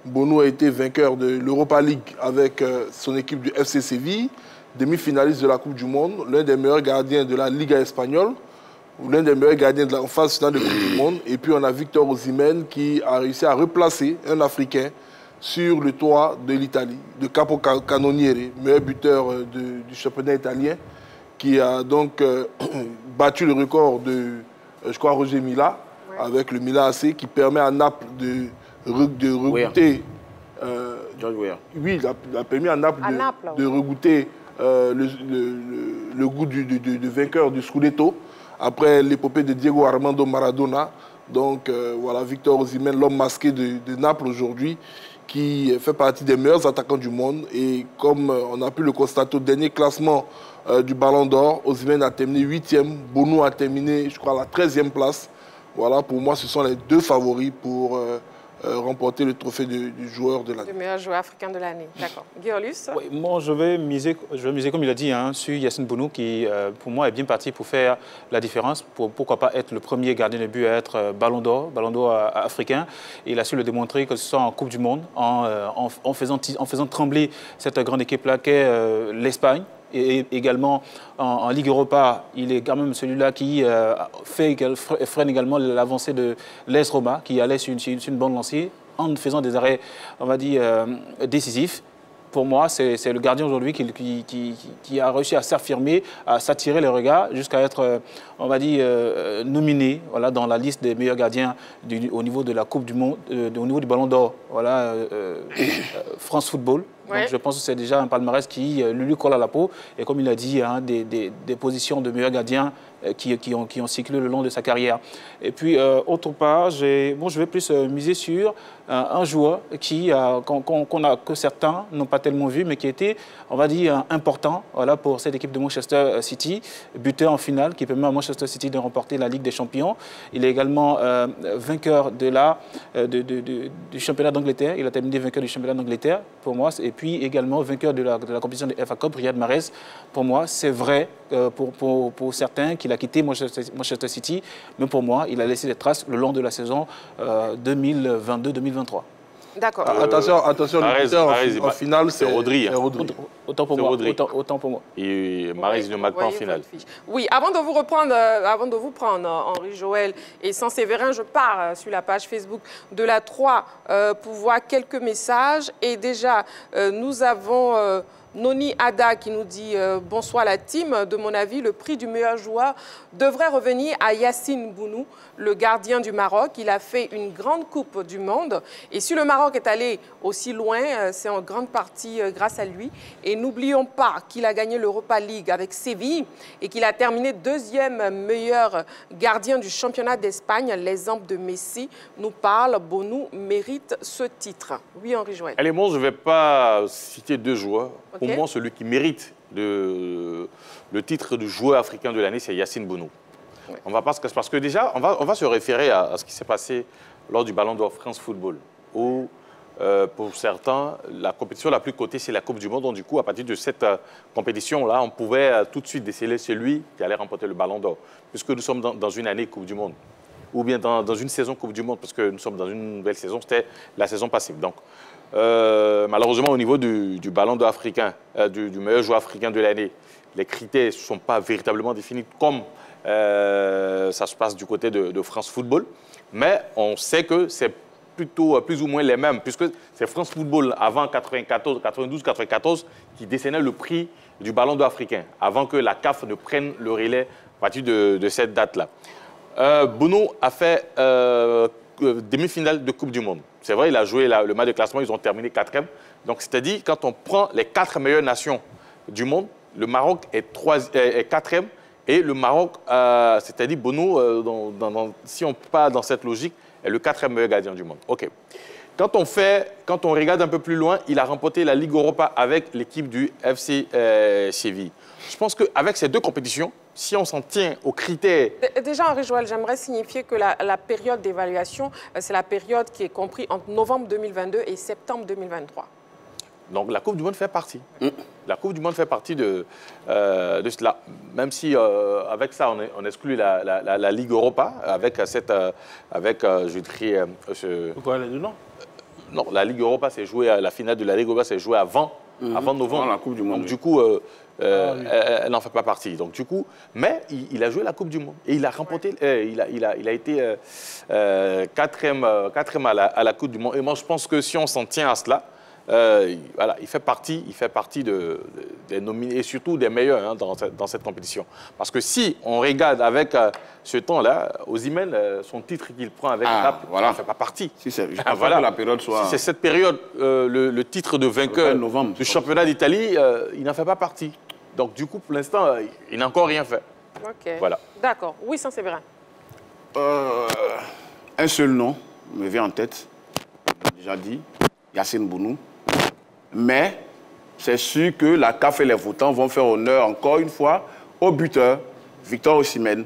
Bonou a été vainqueur de l'Europa League avec son équipe du FC Séville, demi-finaliste de la Coupe du Monde, l'un des meilleurs gardiens de la Liga espagnole. l'un des meilleurs gardiens de en phase finale de Coupe du Monde. Et puis on a Victor Osimhen qui a réussi à replacer un Africain sur le toit de l'Italie, de Capocannoniere, meilleur buteur du championnat italien, qui a donc battu le record de, je crois, Roger Mila, avec le Milan AC, qui permet à Naples de regoûter... oui, il a permis à Naples de regoûter le goût du vainqueur du Scudetto, après l'épopée de Diego Armando Maradona. Donc voilà, Victor Osimhen, l'homme masqué de Naples aujourd'hui, qui fait partie des meilleurs attaquants du monde. Et comme on a pu le constater au dernier classement du Ballon d'Or, Osimhen a terminé 8e, Bono a terminé, je crois, à la 13e place. Voilà, pour moi, ce sont les deux favoris pour remporter le trophée du joueur de l'année. Le meilleur joueur africain de l'année, d'accord. Guillaume. Oui, moi, je vais miser, comme il a dit, sur Yacine Bounou, qui, pour moi, est bien parti pour faire la différence. Pourquoi pas être le premier gardien de but à être Ballon d'Or africain. Et il a su le démontrer, que ce soit en Coupe du Monde, en faisant trembler cette grande équipe-là qu'est l'Espagne. Et également en Ligue Europa, il est quand même celui-là qui freine également l'avancée de l'AS Roma, qui allait sur une bonne lancée en faisant des arrêts, on va dire, décisifs. Pour moi, c'est le gardien aujourd'hui qui a réussi à s'affirmer, à s'attirer les regards, jusqu'à être, on va dire, nominé voilà, dans la liste des meilleurs gardiens au niveau de la Coupe du Monde, au niveau du Ballon d'Or, voilà, France Football. Donc, je pense que c'est déjà un palmarès qui lui colle à la peau. Et comme il a dit, hein, des positions de meilleurs gardiens qui ont cyclé le long de sa carrière. Et puis, autre part, je vais plus miser sur un joueur que certains n'ont pas tellement vu, mais qui était, on va dire, important voilà, pour cette équipe de Manchester City, buteur en finale, qui permet à Manchester City de remporter la Ligue des Champions. Il est également vainqueur du championnat d'Angleterre. Il a terminé vainqueur du championnat d'Angleterre, pour moi. Et puis également vainqueur de la compétition de FA Cup, Riyad Mahrez. Pour moi, c'est vrai pour certains qu'il a quitté Manchester City, mais pour moi, il a laissé des traces le long de la saison 2022-2023. D'accord. Attention, en finale, c'est Rodri. Autant pour moi. Et Mahrez ne marque pas en finale. Oui, avant de vous prendre, Henri Joël et Saint-Séverin, je pars sur la page Facebook de la 3 pour voir quelques messages. Et déjà, nous avons Noni Ada qui nous dit « Bonsoir la team. De mon avis, le prix du meilleur joueur devrait revenir à Yacine Bounou, le gardien du Maroc. Il a fait une grande Coupe du Monde. Et si le Maroc est allé aussi loin, c'est en grande partie grâce à lui. Et n'oublions pas qu'il a gagné l'Europa League avec Séville et qu'il a terminé 2e meilleur gardien du championnat d'Espagne. L'exemple de Messi nous parle. Bounou mérite ce titre. » Oui, Henri Joël. Allez, moi, je ne vais pas citer deux joueurs. Pour moi, celui qui mérite le titre de joueur africain de l'année, c'est Yacine Bounou. Oui. Parce que déjà, on va se référer à ce qui s'est passé lors du Ballon d'Or France Football, où, pour certains, la compétition la plus cotée, c'est la Coupe du Monde. Donc, du coup, à partir de cette compétition-là, on pouvait tout de suite déceler celui qui allait remporter le Ballon d'Or, puisque nous sommes dans une année Coupe du Monde, ou bien dans une saison Coupe du Monde, parce que nous sommes dans une nouvelle saison, c'était la saison passée. Donc, malheureusement, au niveau du Ballon d'Or africain, du meilleur joueur africain de l'année, les critères ne sont pas véritablement définis comme ça se passe du côté de France Football. Mais on sait que c'est plutôt plus ou moins les mêmes, puisque c'est France Football avant 92-94 qui décernait le prix du Ballon d'Or africain, avant que la CAF ne prenne le relais à partir de cette date-là. Bounou a fait demi-finale de Coupe du Monde. C'est vrai, il a joué le match de classement, ils ont terminé 4e. Donc, c'est-à-dire, quand on prend les 4 meilleures nations du monde, le Maroc est 4e. Et le Maroc, c'est-à-dire Bounou, si on part dans cette logique, est le 4e meilleur gardien du monde. OK. Quand on regarde un peu plus loin, il a remporté la Ligue Europa avec l'équipe du FC Séville. Je pense qu'avec ces deux compétitions, si on s'en tient aux critères... Déjà, Henri Joël, j'aimerais signifier que la période d'évaluation, c'est la période qui est comprise entre novembre 2022 et septembre 2023. Donc la Coupe du Monde fait partie. La Coupe du Monde fait partie de cela. Même si avec ça, on exclut la Ligue Europa, avec je dirais... Pourquoi elle est dedans? Non, la Ligue Europa, c'est joué, la finale de la Ligue Europa, c'est joué avant novembre. La Coupe du Monde. Donc, du coup, elle n'en fait pas partie. Donc, du coup, mais il a joué la Coupe du Monde. Et il a remporté, il a été quatrième à la Coupe du Monde. Et moi, je pense que si on s'en tient à cela, voilà, il fait partie des nominés et surtout des meilleurs dans cette compétition. Parce que si on regarde avec ce temps-là, Osimhen, son titre qu'il prend avec Naples, voilà, il ne fait pas partie. Si voilà. La période soit... Si c'est cette période, le titre de vainqueur du championnat d'Italie, il n'en fait pas partie. Donc du coup, pour l'instant, il n'a encore rien fait. Ok. Voilà. D'accord. Oui, ça c'est vrai. Un seul nom me vient en tête, déjà dit, Yacine Bounou. Mais c'est sûr que la CAF et les votants vont faire honneur encore une fois au buteur, Victor Osimhen,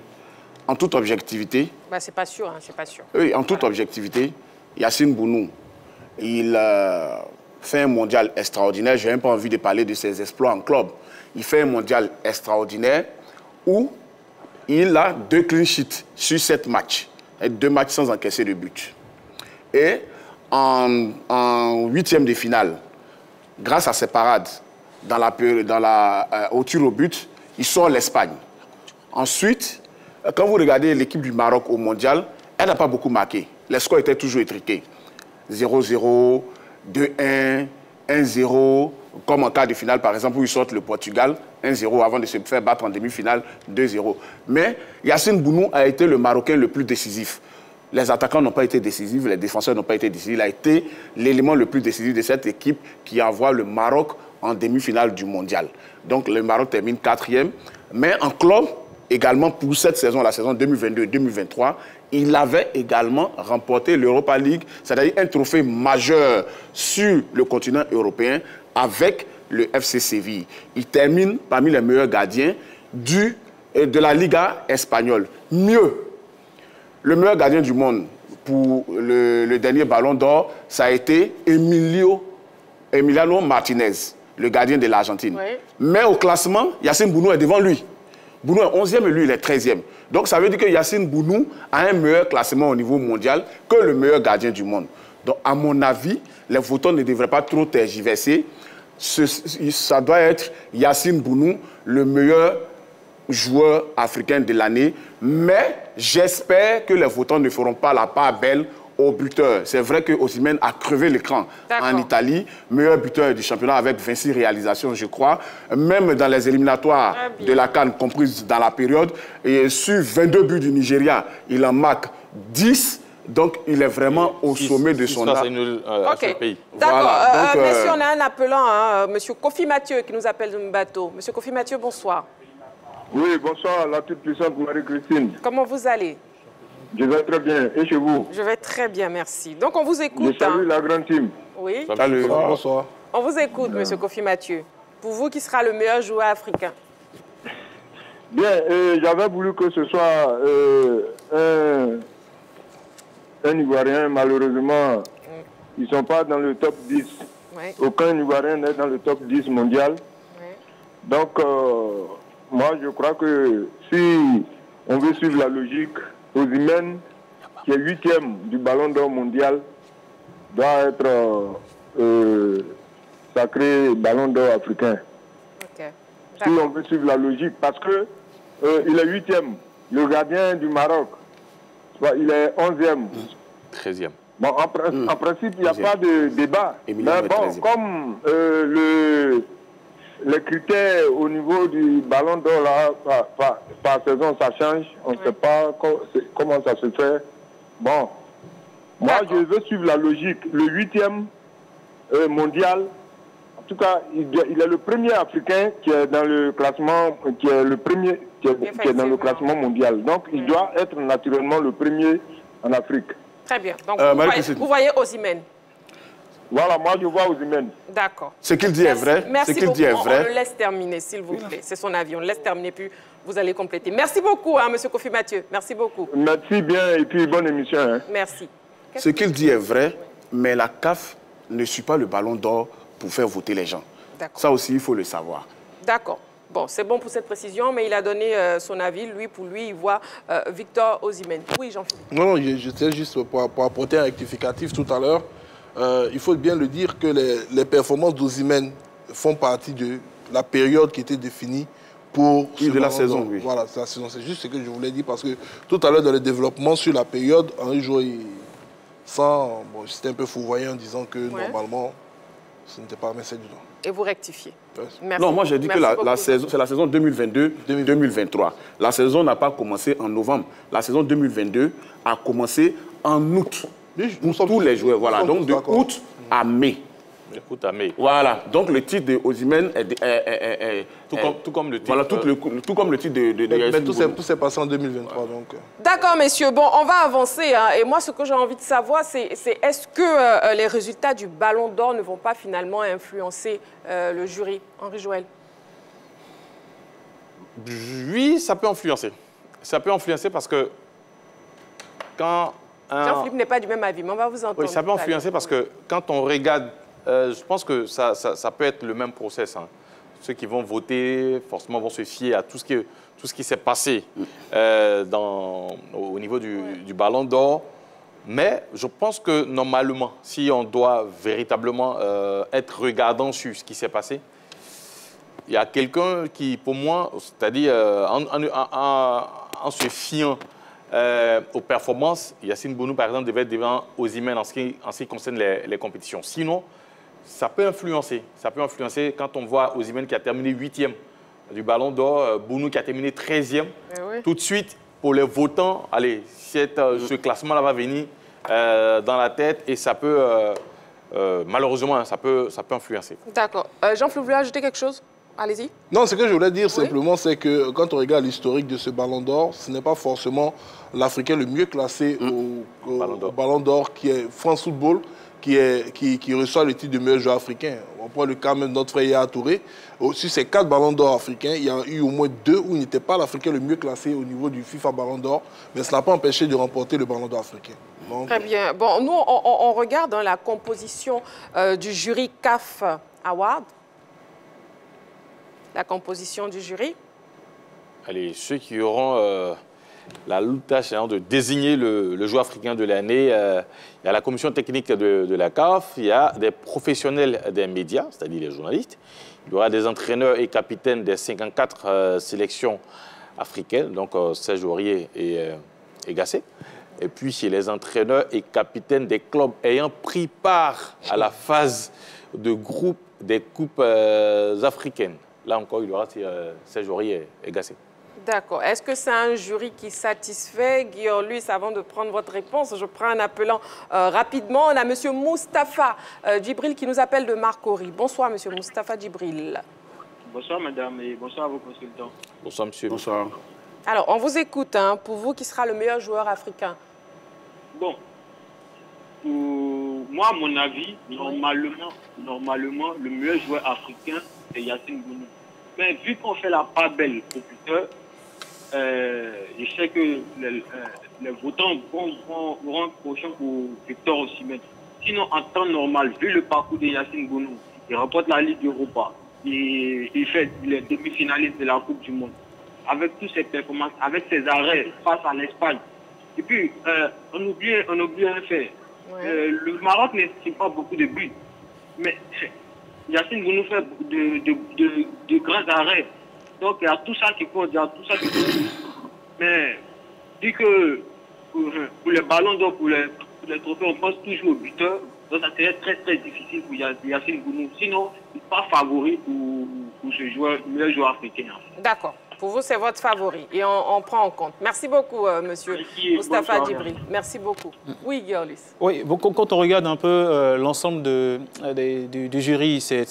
en toute objectivité. Bah, c'est pas sûr, hein, c'est pas sûr. Oui, en toute objectivité, Yacine Bounou, il fait un mondial extraordinaire. Je n'ai même pas envie de parler de ses exploits en club. Il fait un mondial extraordinaire où il a 2 clean sheets sur 7 matchs. 2 matchs sans encaisser de but. Et en 8e de finale, grâce à ses parades au tir au but, il sort l'Espagne. Ensuite, quand vous regardez l'équipe du Maroc au mondial, elle n'a pas beaucoup marqué. Les scores étaient toujours étriqués. 0-0, 2-1, 1-0, comme en quart de finale, par exemple, où ils sortent le Portugal, 1-0, avant de se faire battre en demi-finale, 2-0. Mais Yacine Bounou a été le Marocain le plus décisif. Les attaquants n'ont pas été décisifs, les défenseurs n'ont pas été décisifs. Il a été l'élément le plus décisif de cette équipe qui envoie le Maroc en demi-finale du mondial. Donc le Maroc termine 4e. Mais en club, également pour cette saison, la saison 2022-2023, il avait également remporté l'Europa League, c'est-à-dire un trophée majeur sur le continent européen avec le FC Séville. Il termine parmi les meilleurs gardiens de la Liga espagnole. Mieux, le meilleur gardien du monde pour le dernier ballon d'or, ça a été Emiliano Martinez, le gardien de l'Argentine. Oui. Mais au classement, Yacine Bounou est devant lui. Bounou est 11e et lui, il est 13e. Donc ça veut dire que Yacine Bounou a un meilleur classement au niveau mondial que le meilleur gardien du monde. Donc à mon avis, les votants ne devraient pas trop tergiverser. Ça doit être Yacine Bounou, le meilleur joueur africain de l'année, mais j'espère que les votants ne feront pas la part belle au buteur. C'est vrai que Osimhen a crevé l'écran en Italie, meilleur buteur du championnat avec 26 réalisations, je crois. Même dans les éliminatoires de la CAN, comprises dans la période, et sur 22 buts du Nigeria, il en marque 10. Donc, il est vraiment au sommet de son art. OK. D'accord. Messieurs, on a un appelant, hein, monsieur Kofi Mathieu, qui nous appelle de Mbato. Monsieur Kofi Mathieu, bonsoir. Oui, bonsoir, la toute puissante Marie-Christine. Comment vous allez? Je vais très bien. Et chez vous? Je vais très bien, merci. Donc, on vous écoute. Je salue la grande team. Oui. Salut. Bonsoir. On vous écoute, monsieur Kofi Mathieu. Pour vous, qui sera le meilleur joueur africain? Bien, j'avais voulu que ce soit un Ivoirien. Malheureusement, ils ne sont pas dans le top 10. Oui. Aucun Ivoirien n'est dans le top 10 mondial. Oui. Donc, moi, je crois que si on veut suivre la logique, Osimhen, qui est 8e du Ballon d'Or mondial, doit être sacré Ballon d'Or africain. Okay. Si on veut suivre la logique, parce que il est 8e. Le gardien du Maroc, il est 11e. 13e. Bon, en principe, il n'y a pas de débat. Mais bon, comme les critères au niveau du Ballon d'Or, là, par saison, ça change. On ne sait pas comment ça se fait. Bon, moi, je veux suivre la logique. Le 8e mondial, en tout cas, il est le premier Africain qui est dans le classement, qui est dans le classement mondial. Donc, il doit être naturellement le premier en Afrique. Très bien. Donc, vous voyez Osimhen. Voilà, moi je vois Osimhen. D'accord. Ce qu'il dit est vrai. Merci beaucoup. Dit est vrai. On le laisse terminer, s'il vous plaît. C'est son avis. On le laisse terminer, puis vous allez compléter. Merci beaucoup, hein, monsieur Kofi Mathieu. Merci beaucoup. Merci bien, et puis bonne émission. Hein. Merci. Ce qu'il dit est vrai, mais la CAF ne suit pas le Ballon d'Or pour faire voter les gens. Ça aussi, il faut le savoir. D'accord. Bon, c'est bon pour cette précision, mais il a donné son avis. Lui, pour lui, il voit Victor Osimhen. Oui, Jean-Philippe. Non, je sais juste pour apporter un rectificatif tout à l'heure. Il faut bien le dire que les performances d'Osimhen font partie de la période qui était définie pour de la saison. Oui. Voilà, c'est la saison. C'est juste ce que je voulais dire parce que tout à l'heure, dans le développement sur la période, Henri jouait sans... Bon, j'étais un peu fourvoyant en disant que normalement, ce n'était pas un message du tout. Et vous rectifiez. Merci. Non, moi j'ai dit que c'est la saison 2022-2023. La saison n'a pas commencé en novembre. La saison 2022 a commencé en août. Pour tous les joueurs. Voilà. Donc de août à mai. Août à mai. Voilà. Donc le titre de Osimhen est tout comme le titre. Voilà, tout comme le titre de mais tout s'est passé en 2023. Donc. D'accord, messieurs. Bon, on va avancer. Hein. Et moi, ce que j'ai envie de savoir, c'est est-ce que les résultats du Ballon d'Or ne vont pas finalement influencer le jury? Henri Joël. Oui, ça peut influencer. Ça peut influencer parce que quand... Jean-Philippe n'est pas du même avis, mais on va vous entendre. Oui, ça peut influencer parce que quand on regarde, je pense que ça peut être le même process. Hein. Ceux qui vont voter, forcément, vont se fier à tout ce qui s'est passé au niveau du Ballon d'Or. Mais je pense que normalement, si on doit véritablement être regardant sur ce qui s'est passé, il y a quelqu'un qui, pour moi, c'est-à-dire en se fiant aux performances, Yacine Bounou, par exemple, devait être devant Osimhen en ce qui concerne les compétitions. Sinon, ça peut influencer. Ça peut influencer quand on voit Osimhen qui a terminé 8e du Ballon d'Or, Bounou qui a terminé 13e. Oui. Tout de suite, pour les votants, allez, ce classement-là va venir dans la tête et ça peut, malheureusement, ça peut influencer. D'accord. Jean-Philippe, vous voulez ajouter quelque chose? Allez-y. Non, ce que je voulais dire simplement, c'est que quand on regarde l'historique de ce Ballon d'Or, ce n'est pas forcément l'Africain le mieux classé au Ballon d'Or, qui est France Football, qui reçoit le titre de meilleur joueur africain. On prend le cas même de notre frère Yaya Touré. Sur ces 4 Ballons d'Or africains, il y a eu au moins 2 où il n'était pas l'Africain le mieux classé au niveau du FIFA Ballon d'Or, mais ça n'a pas empêché de remporter le Ballon d'Or africain. Donc, très bien. Bon, nous, on regarde la composition du jury CAF Award. La composition du jury. Allez, ceux qui auront la tâche de désigner le joueur africain de l'année, il y a la commission technique de la CAF, il y a des professionnels des médias, c'est-à-dire les journalistes, il y aura des entraîneurs et capitaines des 54 sélections africaines, donc Serge Aurier et Gassé. Et puis, c'est les entraîneurs et capitaines des clubs ayant pris part à la phase de groupe des coupes africaines. Là encore, il y aura Serge Aurier et Gassé. D'accord. Est-ce que c'est un jury qui satisfait? Guillaume, Luis, avant de prendre votre réponse, je prends un appelant rapidement. On a M. Moustapha Djibril qui nous appelle de Marcory. Bonsoir, M. Moustapha Djibril. Bonsoir, madame, et bonsoir à vos consultants. Bonsoir, monsieur. Bonsoir. Alors, on vous écoute. Hein. Pour vous, qui sera le meilleur joueur africain? Bon, pour moi, à mon avis, normalement, le meilleur joueur africain, c'est Yacine Bounou. Mais vu qu'on fait la part belle au Twitter, je sais que les votants vont un prochain pour Victor Osimhen. Sinon, en temps normal, vu le parcours de Yacine Bounou, il remporte la Ligue Europa, il fait les demi-finalistes de la Coupe du Monde. Avec toutes ses performances, avec ses arrêts face à l'Espagne. Et puis, on oublie un fait. Le Maroc n'estime pas beaucoup de buts. Mais Yacine Bounou fait de grands arrêts. Donc, il y a tout ça qui compte, il y a tout ça qui compte. Mais, dit que pour les ballons d'or, pour les trophées, on pense toujours au buteur. Donc, ça serait très, très difficile pour Yacine Bounou. Sinon, il n'est pas favori pour ce joueur, le meilleur joueur africain. D'accord. Pour vous, c'est votre favori et on prend en compte. Merci beaucoup, monsieur Moustapha Djibril. Merci beaucoup. Oui, Guillaume. Oui, quand on regarde un peu l'ensemble du jury, c'est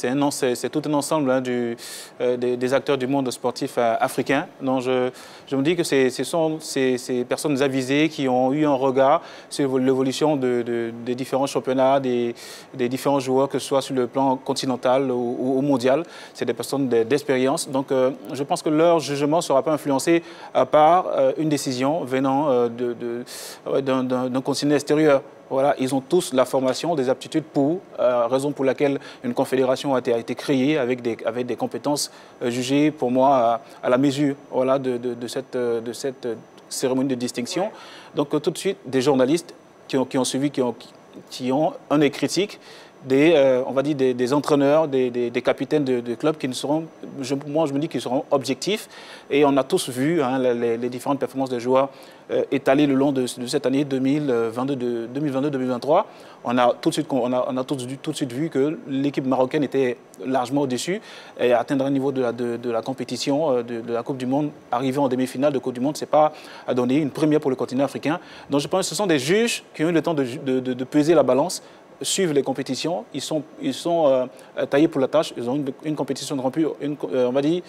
tout un ensemble hein, des acteurs du monde sportif africain. Donc, je me dis que ce sont ces personnes avisées qui ont eu un regard sur l'évolution des différents championnats, des différents joueurs, que ce soit sur le plan continental ou mondial. C'est des personnes d'expérience. Donc, je pense que leur jugement ne sera pas influencé par une décision venant d'un continent extérieur. Voilà, ils ont tous la formation, des aptitudes pour, raison pour laquelle une confédération a été créée avec des compétences jugées, pour moi, à la mesure voilà, de cette cérémonie de distinction. Donc tout de suite, des journalistes qui ont suivi, qui ont un œil critique, on va dire des entraîneurs, des capitaines de clubs qui ne seront, moi je me dis qu'ils seront objectifs. Et on a tous vu hein, les différentes performances des joueurs étalées le long de cette année 2022-2023. On a tout de suite vu que l'équipe marocaine était largement au-dessus et atteindre un niveau de la compétition de la Coupe du Monde, arriver en demi-finale de Coupe du Monde, c'est pas à donner, une première pour le continent africain. Donc je pense que ce sont des juges qui ont eu le temps de peser la balance, suivent les compétitions, ils sont taillés pour la tâche, ils ont une compétition de remplie, on va dire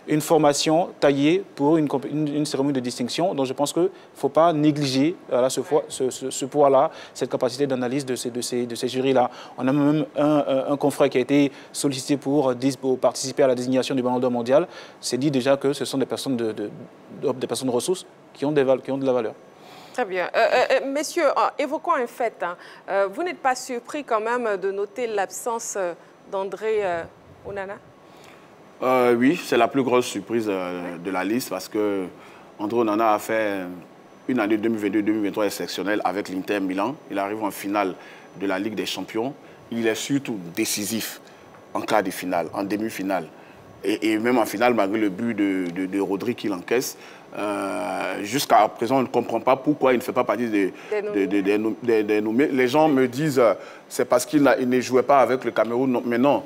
une formation taillée pour une cérémonie de distinction. Donc je pense qu'il ne faut pas négliger ce poids-là, cette capacité d'analyse de ces jurys-là. On a même un confrère qui a été sollicité pour participer à la désignation du Ballon d'Or mondial. C'est dit déjà que ce sont des personnes de ressources qui ont de la valeur. Très bien. Messieurs, évoquons un fait. Hein. Vous n'êtes pas surpris quand même de noter l'absence d'André Onana? Oui, c'est la plus grosse surprise de la liste parce que André Onana a fait une année 2022-2023 exceptionnelle avec l'Inter Milan. Il arrive en finale de la Ligue des Champions. Il est surtout décisif en quart de finale, en demi-finale. Et même en finale, malgré le but de Rodri qu'il encaisse. Jusqu'à présent, on ne comprend pas pourquoi il ne fait pas partie des nommés. Les gens me disent c'est parce qu'il ne jouait pas avec le Cameroun. Mais non,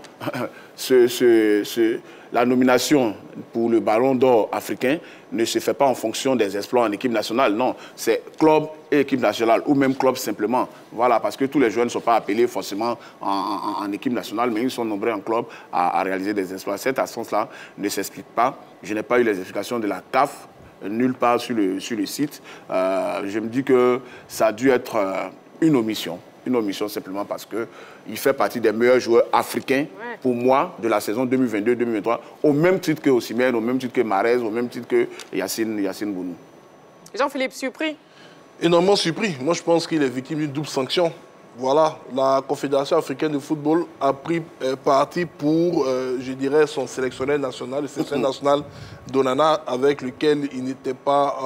la nomination pour le Ballon d'Or africain ne se fait pas en fonction des exploits en équipe nationale. Non, c'est club et équipe nationale, ou même club simplement. Voilà, parce que tous les joueurs ne sont pas appelés forcément en équipe nationale, mais ils sont nombreux en club à réaliser des exploits. Cette absence-là ne s'explique pas. Je n'ai pas eu les explications de la CAF, nulle part sur le site. Je me dis que ça a dû être une omission. Une omission simplement parce qu'il fait partie des meilleurs joueurs africains, pour moi, de la saison 2022-2023, au même titre que Osimhen, au même titre que Mahrez, au même titre que Yacine Bounou. Jean-Philippe, surpris? Énormément surpris. Moi, je pense qu'il est victime d'une double sanction. Voilà, la Confédération africaine de football a pris parti pour, je dirais, son sélectionneur national, le sélectionneur national d'Onana, avec lequel il n'était pas,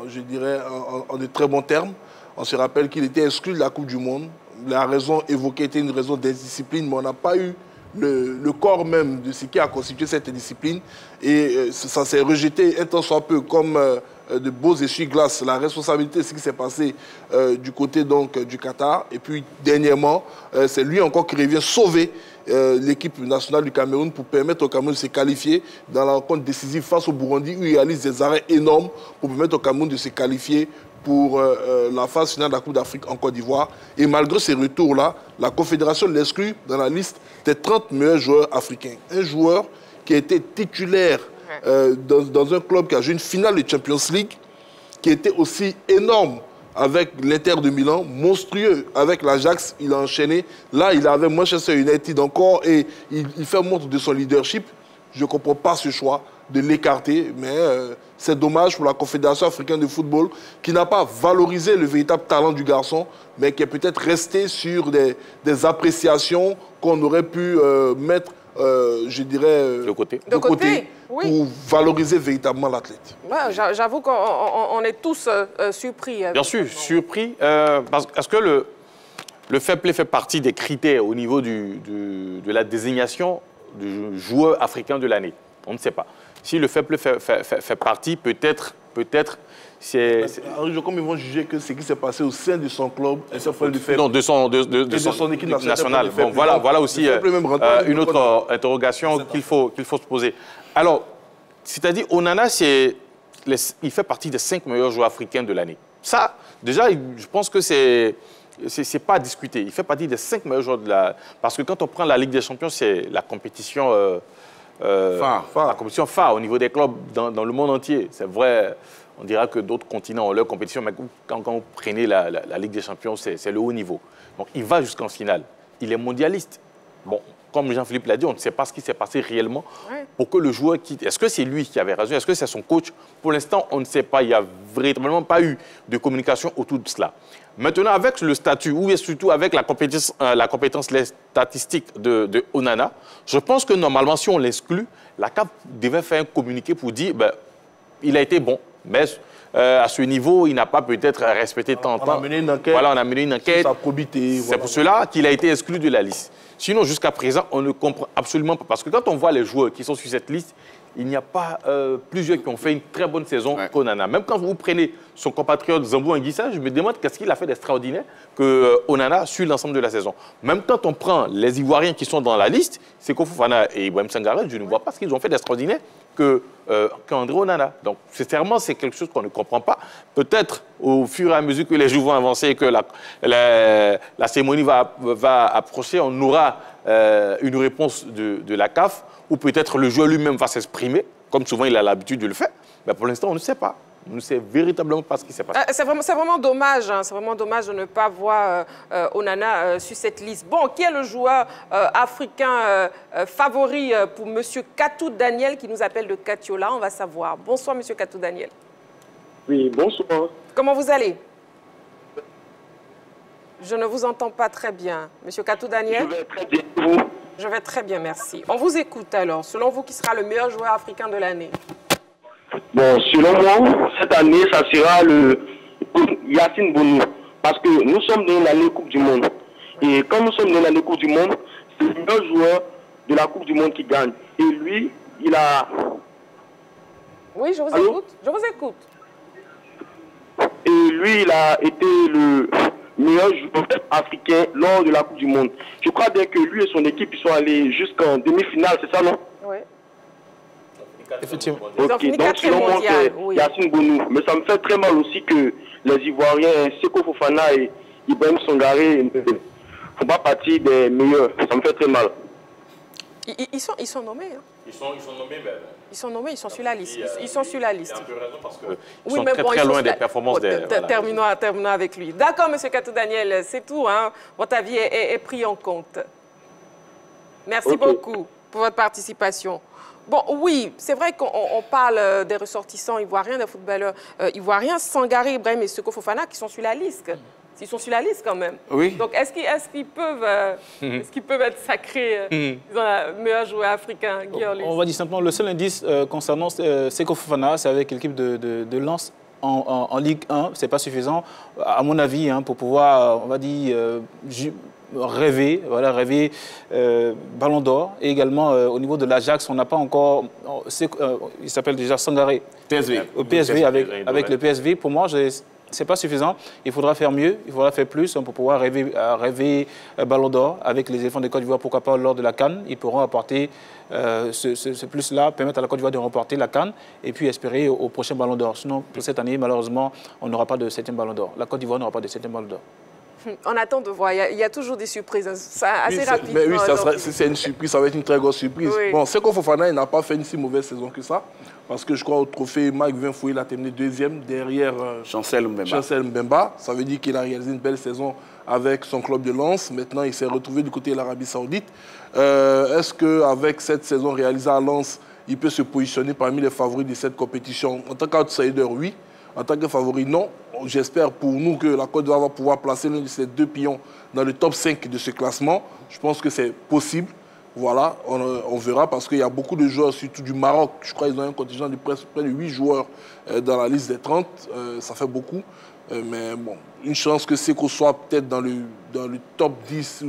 je dirais, en de très bons termes. On se rappelle qu'il était exclu de la Coupe du Monde. La raison évoquée était une raison d'indiscipline, mais on n'a pas eu le corps même de ce qui a constitué cette discipline. Et ça s'est rejeté un tant soit peu comme de beaux essuie-glaces. La responsabilité de ce qui s'est passé du côté donc, du Qatar. Et puis, dernièrement, c'est lui encore qui revient sauver l'équipe nationale du Cameroun pour permettre au Cameroun de se qualifier dans la rencontre décisive face au Burundi, où il réalise des arrêts énormes pour permettre au Cameroun de se qualifier pour la phase finale de la Coupe d'Afrique en Côte d'Ivoire. Et malgré ces retours-là, la Confédération l'exclut dans la liste des 30 meilleurs joueurs africains. Un joueur qui a été titulaire dans un club qui a joué une finale de Champions League, qui était aussi énorme avec l'Inter de Milan, monstrueux avec l'Ajax, il a enchaîné. Là, il avait Manchester United encore et il fait montre de son leadership. Je ne comprends pas ce choix de l'écarter, mais c'est dommage pour la Confédération africaine de football qui n'a pas valorisé le véritable talent du garçon, mais qui est peut-être resté sur des appréciations qu'on aurait pu mettre, je dirais, de côté oui, pour valoriser véritablement l'athlète. Ouais, j'avoue qu'on est tous surpris. Bien sûr, surpris, parce que le fair play fait partie des critères au niveau de la désignation du joueur africain de l'année. On ne sait pas. Si le fair play fait partie, peut-être c'est... Comme ils vont juger que ce qui s'est passé au sein de son club, non, de son équipe nationale. Bon, voilà aussi une autre interrogation qu'il faut se poser. Alors, c'est-à-dire, Onana, il fait partie des 5 meilleurs joueurs africains de l'année. Ça, déjà, je pense que c'est pas à discuter. Il fait partie des 5 meilleurs joueurs de la... Parce que quand on prend la Ligue des Champions, c'est la compétition... La compétition phare au niveau des clubs dans le monde entier. C'est vrai, on dira que d'autres continents ont leur compétition, mais quand vous prenez la Ligue des Champions, c'est le haut niveau. Donc il va jusqu'en finale. Il est mondialiste. Bon, comme Jean-Philippe l'a dit, on ne sait pas ce qui s'est passé réellement pour que le joueur quitte. Est-ce que c'est lui qui avait raison? Est-ce que c'est son coach? Pour l'instant, on ne sait pas. Il n'y a véritablement pas eu de communication autour de cela. Maintenant, avec le statut, ou surtout avec la compétence les statistiques de Onana, je pense que normalement, si on l'exclut, la CAF devait faire un communiqué pour dire il a été bon, mais à ce niveau, il n'a pas peut-être respecté tant de temps. On a mené une enquête. Voilà, on a mené une enquête. Sa probité. C'est pour cela qu'il a été exclu de la liste. Sinon, jusqu'à présent, on ne comprend absolument pas. Parce que quand on voit les joueurs qui sont sur cette liste, il n'y a pas plusieurs qui ont fait une très bonne saison qu'Onana. Même quand vous prenez son compatriote Zambou Anguissa, je me demande qu'est-ce qu'il a fait d'extraordinaire que Onana suit l'ensemble de la saison. Même quand on prend les Ivoiriens qui sont dans la liste, Seko Fofana et Ibrahim Sangaré, je ne vois pas ce qu'ils ont fait d'extraordinaire qu'André Onana. Donc, sincèrement, c'est quelque chose qu'on ne comprend pas. Peut-être, au fur et à mesure que les jours vont avancer et que la cérémonie va approcher, on aura une réponse de la CAF, ou peut-être le joueur lui-même va s'exprimer, comme souvent il a l'habitude de le faire. Mais pour l'instant, on ne sait pas. On ne sait véritablement pas ce qui s'est passé. C'est vraiment dommage, hein. C'est vraiment dommage de ne pas voir Onana sur cette liste. Bon, qui est le joueur africain favori pour M. Katou Daniel, qui nous appelle de Katiola? On va savoir. Bonsoir, M. Katou Daniel. Oui, bonsoir. Comment vous allez? Je ne vous entends pas très bien. M. Katou Daniel? Je vais très bien, vous? Je vais très bien, merci. On vous écoute alors. Selon vous, qui sera le meilleur joueur africain de l'année? Bon, selon moi, cette année, ça sera le Yacine Bounou. Parce que nous sommes dans l'année Coupe du Monde. Et quand nous sommes dans l'année Coupe du Monde, c'est le meilleur joueur de la Coupe du Monde qui gagne. Et lui, il a... Oui, je vous écoute. Je vous écoute. Et lui, il a été le meilleur joueur africain lors de la Coupe du Monde. Je crois bien que lui et son équipe, ils sont allés jusqu'en demi-finale, c'est ça, non? Oui. Effectivement. Ok, donc selon moi, c'est Yacine Bounou. Mais ça me fait très mal aussi que les Ivoiriens, Seko Fofana et Ibrahim Sangaré ne font pas partie des meilleurs. Ça me fait très mal. Ils sont nommés. Hein. Ils sont nommés, mais... Ils sont nommés, ils sont sur la liste. Ils sont sur la liste. Il a un peu raison parce qu'ils sont très loin des performances des... Terminons avec lui. D'accord, M. Katou Daniel, c'est tout. Hein. Votre avis est pris en compte. Merci beaucoup pour votre participation. Bon, oui, c'est vrai qu'on parle des ressortissants ivoiriens, des footballeurs ivoiriens, Sangaré, Ibrahim et Seko Fofana qui sont sur la liste. Ils sont sur la liste quand même. Oui. Donc, est-ce qu'ils peuvent être sacrés dans le meilleur joueur africain, Guillaume? On va dire simplement, le seul indice concernant Seko Fofana, c'est avec l'équipe de Lens en Ligue 1. Ce n'est pas suffisant, à mon avis, hein, pour pouvoir, on va dire, rêver Ballon d'Or. Et également, au niveau de l'Ajax, on n'a pas encore... il s'appelle déjà Sangaré. PSV. Au PSV, avec le PSV. Pour moi, c'est pas suffisant. Il faudra faire mieux, il faudra faire plus pour pouvoir rêver Ballon d'Or avec les éléphants de Côte d'Ivoire. Pourquoi pas lors de la CAN, ils pourront apporter ce plus-là, permettre à la Côte d'Ivoire de remporter la CAN et puis espérer au prochain Ballon d'Or. Sinon, pour cette année, malheureusement, on n'aura pas de 7e Ballon d'Or. La Côte d'Ivoire n'aura pas de 7e Ballon d'Or. On attend de voir. Il y a toujours des surprises. Assez rapidement. Mais oui, c'est une surprise. Ça va être une très grosse surprise. Oui. Bon, Seko Fofana, il n'a pas fait une si mauvaise saison que ça. Parce que je crois au trophée Mike Vinfoué, il a terminé 2e derrière Chancel Mbemba. Ça veut dire qu'il a réalisé une belle saison avec son club de Lens. Maintenant, il s'est retrouvé du côté de l'Arabie Saoudite. Est-ce qu'avec cette saison réalisée à Lens, il peut se positionner parmi les favoris de cette compétition? En tant qu'outsider, oui. En tant que favori, non. J'espère pour nous que la Côte d'Ivoire va pouvoir placer l'un de ces deux pions dans le top 5 de ce classement. Je pense que c'est possible. Voilà, on verra parce qu'il y a beaucoup de joueurs, surtout du Maroc. Je crois qu'ils ont un contingent de près de 8 joueurs dans la liste des 30. Ça fait beaucoup. Mais bon, une chance que Seko soit peut-être dans le top 10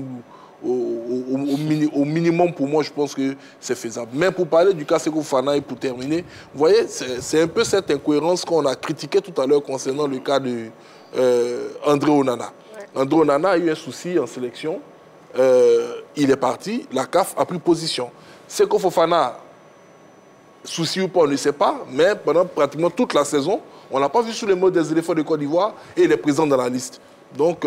au minimum, pour moi, je pense que c'est faisable. Mais pour parler du cas Seko Fofana et pour terminer, vous voyez, c'est un peu cette incohérence qu'on a critiquée tout à l'heure concernant le cas de André Onana. Ouais. André Onana a eu un souci en sélection. Il est parti, la CAF a pris position. Seko Fofana, souci ou pas, on ne sait pas, mais pendant pratiquement toute la saison, on n'a pas vu sous les mots des éléphants de Côte d'Ivoire et il est présent dans la liste. Donc,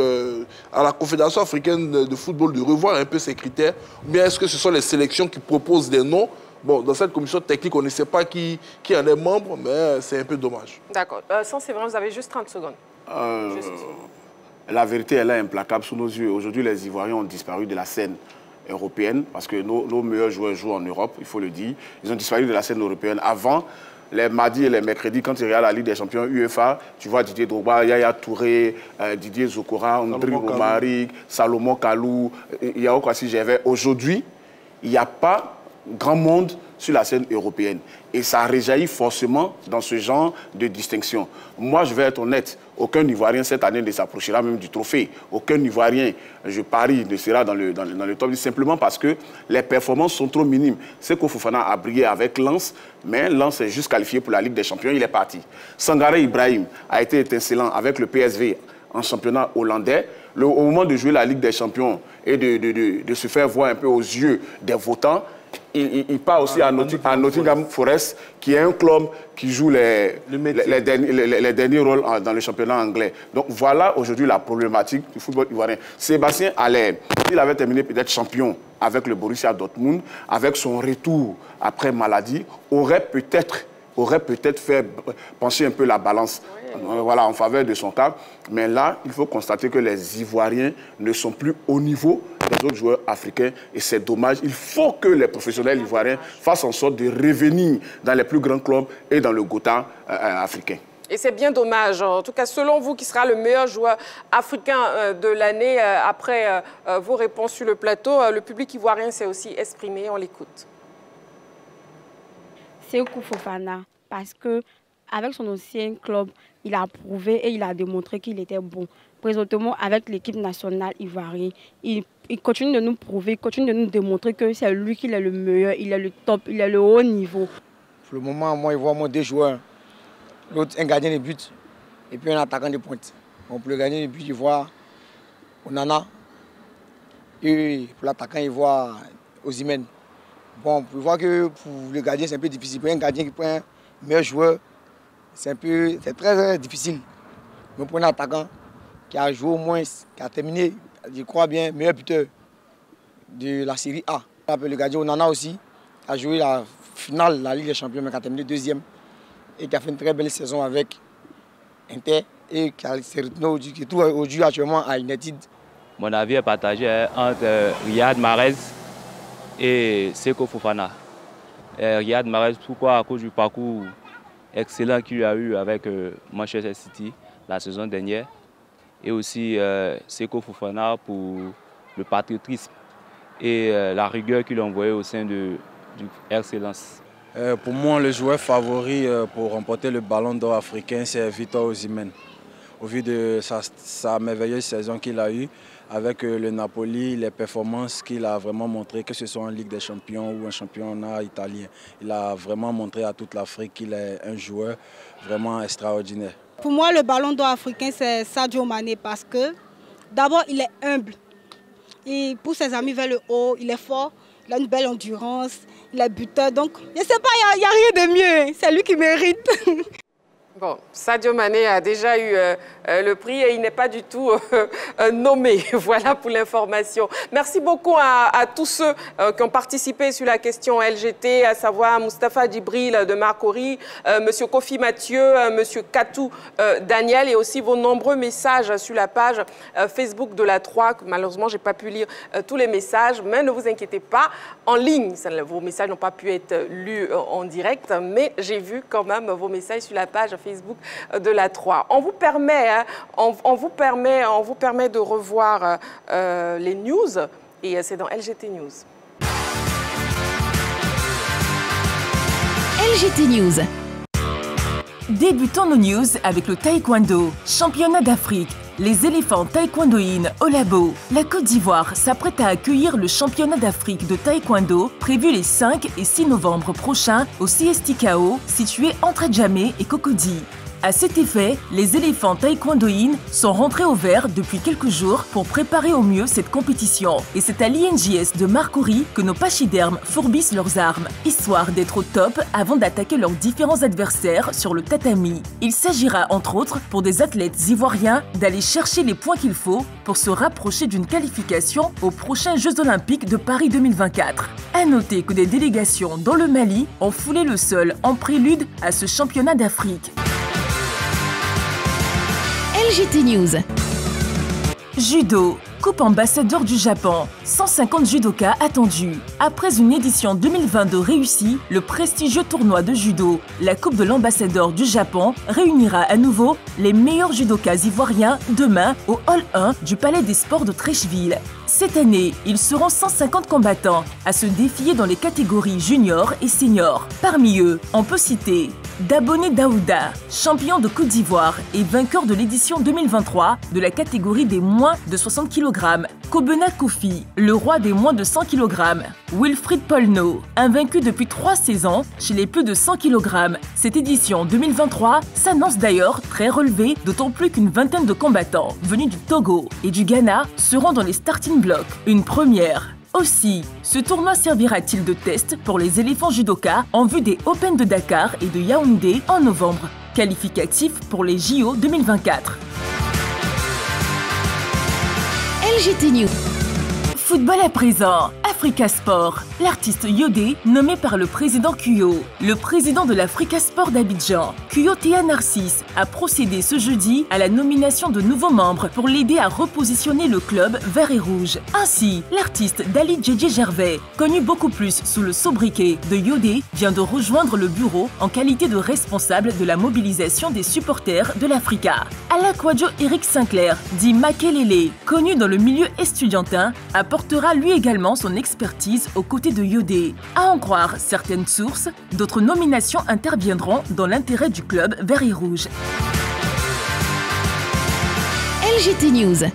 à la Confédération africaine de football de revoir un peu ces critères. Mais est-ce que ce sont les sélections qui proposent des noms? Bon, dans cette commission technique, on ne sait pas qui en est membre, mais c'est un peu dommage. D'accord. Sans c'est vrai, vous avez juste 30 secondes. La vérité, elle est implacable sous nos yeux. Aujourd'hui, les Ivoiriens ont disparu de la scène européenne parce que nos meilleurs joueurs jouent en Europe, il faut le dire. Ils ont disparu de la scène européenne. Avant, les mardis et les mercredis, quand tu regardes la Ligue des champions UEFA, tu vois Didier Drogba, Yaya Touré, Didier Zokora, André Romaric, Salomon Kalou, Yao Kwasi Gervais. Aujourd'hui, il n'y a pas grand monde sur la scène européenne. Et ça réjaillit forcément dans ce genre de distinction. Moi, je vais être honnête, aucun Ivoirien cette année ne s'approchera même du trophée. Aucun Ivoirien, je parie, ne sera dans le top 10, simplement parce que les performances sont trop minimes. Seko Fofana a brillé avec Lens, mais Lens est juste qualifié pour la Ligue des Champions, il est parti. Sangaré Ibrahim a été étincelant avec le PSV en championnat hollandais. Au moment de jouer la Ligue des Champions et de se faire voir un peu aux yeux des votants, il part aussi à Nottingham Forest, qui est un club qui joue les derniers rôles dans le championnat anglais. Donc voilà aujourd'hui la problématique du football ivoirien. Sébastien Haller, il avait terminé peut-être champion avec le Borussia Dortmund, avec son retour après maladie, aurait peut-être fait pencher un peu la balance voilà, en faveur de son cas. Mais là, il faut constater que les Ivoiriens ne sont plus au niveau des autres joueurs africains. Et c'est dommage. Il faut que les professionnels ivoiriens fassent en sorte de revenir dans les plus grands clubs et dans le Gotha africain. Et c'est bien dommage. En tout cas, selon vous, qui sera le meilleur joueur africain de l'année, après vos réponses sur le plateau, le public ivoirien s'est aussi exprimé. On l'écoute. Seko Fofana, parce que avec son ancien club, il a prouvé et il a démontré qu'il était bon. Présentement, avec l'équipe nationale ivoirienne, il continue de nous prouver, il continue de nous démontrer que c'est lui qui est le meilleur, il est le top, il est le haut niveau. Pour le moment, moi, je vois deux joueurs. L'autre, un gardien de but et puis un attaquant de pointe. Bon, pour le gardien de but, je vois Onana. Et pour l'attaquant, je vois Osimhen. Bon, pour voir que pour le gardien, c'est un peu difficile. Pour un gardien qui prend un meilleur joueur, c'est très difficile. Mais pour un attaquant qui a joué au moins, qui a terminé, je crois bien, meilleur buteur de la série A. Le gardien Onana aussi a joué la finale de la Ligue des Champions, mais qui a terminé deuxième et qui a fait une très belle saison avec Inter et qui s'est retrouvé aujourd'hui actuellement à United. Mon avis est partagé entre Riyad Mahrez et Seko Fofana. Riyad Mahrez, pourquoi? À cause du parcours excellent qu'il a eu avec Manchester City la saison dernière. Et aussi Seko Fofana pour le patriotisme et la rigueur qu'il a envoyée au sein du RC Lens. Pour moi, le joueur favori pour remporter le ballon d'or africain, c'est Victor Osimhen. Au vu de sa merveilleuse saison qu'il a eue avec le Napoli, les performances qu'il a vraiment montrées, que ce soit en Ligue des Champions ou en championnat italien. Il a vraiment montré à toute l'Afrique qu'il est un joueur vraiment extraordinaire. Pour moi, le ballon d'or africain, c'est Sadio Mané parce que d'abord, il est humble. Il pousse ses amis vers le haut, il est fort, il a une belle endurance, il est buteur. Donc, je ne sais pas, il n'y a rien de mieux. C'est lui qui mérite. Bon, Sadio Mané a déjà eu le prix et il n'est pas du tout nommé. Voilà pour l'information. Merci beaucoup à tous ceux qui ont participé sur la question LGT, à savoir Moustapha Djibril de Marcory, Monsieur Kofi Mathieu, Monsieur Katou Daniel et aussi vos nombreux messages sur la page Facebook de la 3. Malheureusement, je n'ai pas pu lire tous les messages, mais ne vous inquiétez pas, en ligne, vos messages n'ont pas pu être lus en direct, mais j'ai vu quand même vos messages sur la page Facebook de la 3. On vous permet, hein, on vous permet de revoir les news et c'est dans LGT News. LGT News. Débutons nos news avec le taekwondo, championnat d'Afrique. Les éléphants taekwondoïnes au Labo. La Côte d'Ivoire s'apprête à accueillir le championnat d'Afrique de taekwondo prévu les 5 et 6 novembre prochains au CSTKO situé entre Adjamé et Cocody. À cet effet, les éléphants taekwondoïnes sont rentrés au vert depuis quelques jours pour préparer au mieux cette compétition. Et c'est à l'INJS de Marcory que nos pachydermes fourbissent leurs armes, histoire d'être au top avant d'attaquer leurs différents adversaires sur le tatami. Il s'agira entre autres pour des athlètes ivoiriens d'aller chercher les points qu'il faut pour se rapprocher d'une qualification aux prochains Jeux Olympiques de Paris 2024. À noter que des délégations dans le Mali ont foulé le sol en prélude à ce championnat d'Afrique. LGT News. Judo. Coupe ambassadeur du Japon, 150 judokas attendus. Après une édition 2022 réussie, le prestigieux tournoi de judo, la Coupe de l'ambassadeur du Japon, réunira à nouveau les meilleurs judokas ivoiriens demain au Hall 1 du Palais des Sports de Treichville. Cette année, ils seront 150 combattants à se défier dans les catégories juniors et seniors. Parmi eux, on peut citer Daboné Daouda, champion de Côte d'Ivoire et vainqueur de l'édition 2023 de la catégorie des moins de 60 kg. Kobena Kofi, le roi des moins de 100 kg. Wilfried Polno, invaincu depuis 3 saisons chez les plus de 100 kg. Cette édition 2023 s'annonce d'ailleurs très relevée, d'autant plus qu'une vingtaine de combattants venus du Togo et du Ghana seront dans les starting blocks. Une première. Aussi, ce tournoi servira-t-il de test pour les éléphants judokas en vue des Open de Dakar et de Yaoundé en novembre, qualificatif pour les JO 2024. LGT News. Football à présent, Africa Sport, l'artiste Yodé nommé par le président Kuyo. Le président de l'Africa Sport d'Abidjan, Kuyo Théa Narcisse, a procédé ce jeudi à la nomination de nouveaux membres pour l'aider à repositionner le club vert et rouge. Ainsi, l'artiste Dali Djedje Gervais, connu beaucoup plus sous le sobriquet de Yodé, vient de rejoindre le bureau en qualité de responsable de la mobilisation des supporters de l'Africa. Alakwadjo Eric Sinclair, dit Makelele, connu dans le milieu estudiantin, apportera lui également son expertise aux côtés de Yodé. À en croire certaines sources, d'autres nominations interviendront dans l'intérêt du club vert et rouge. LGT News.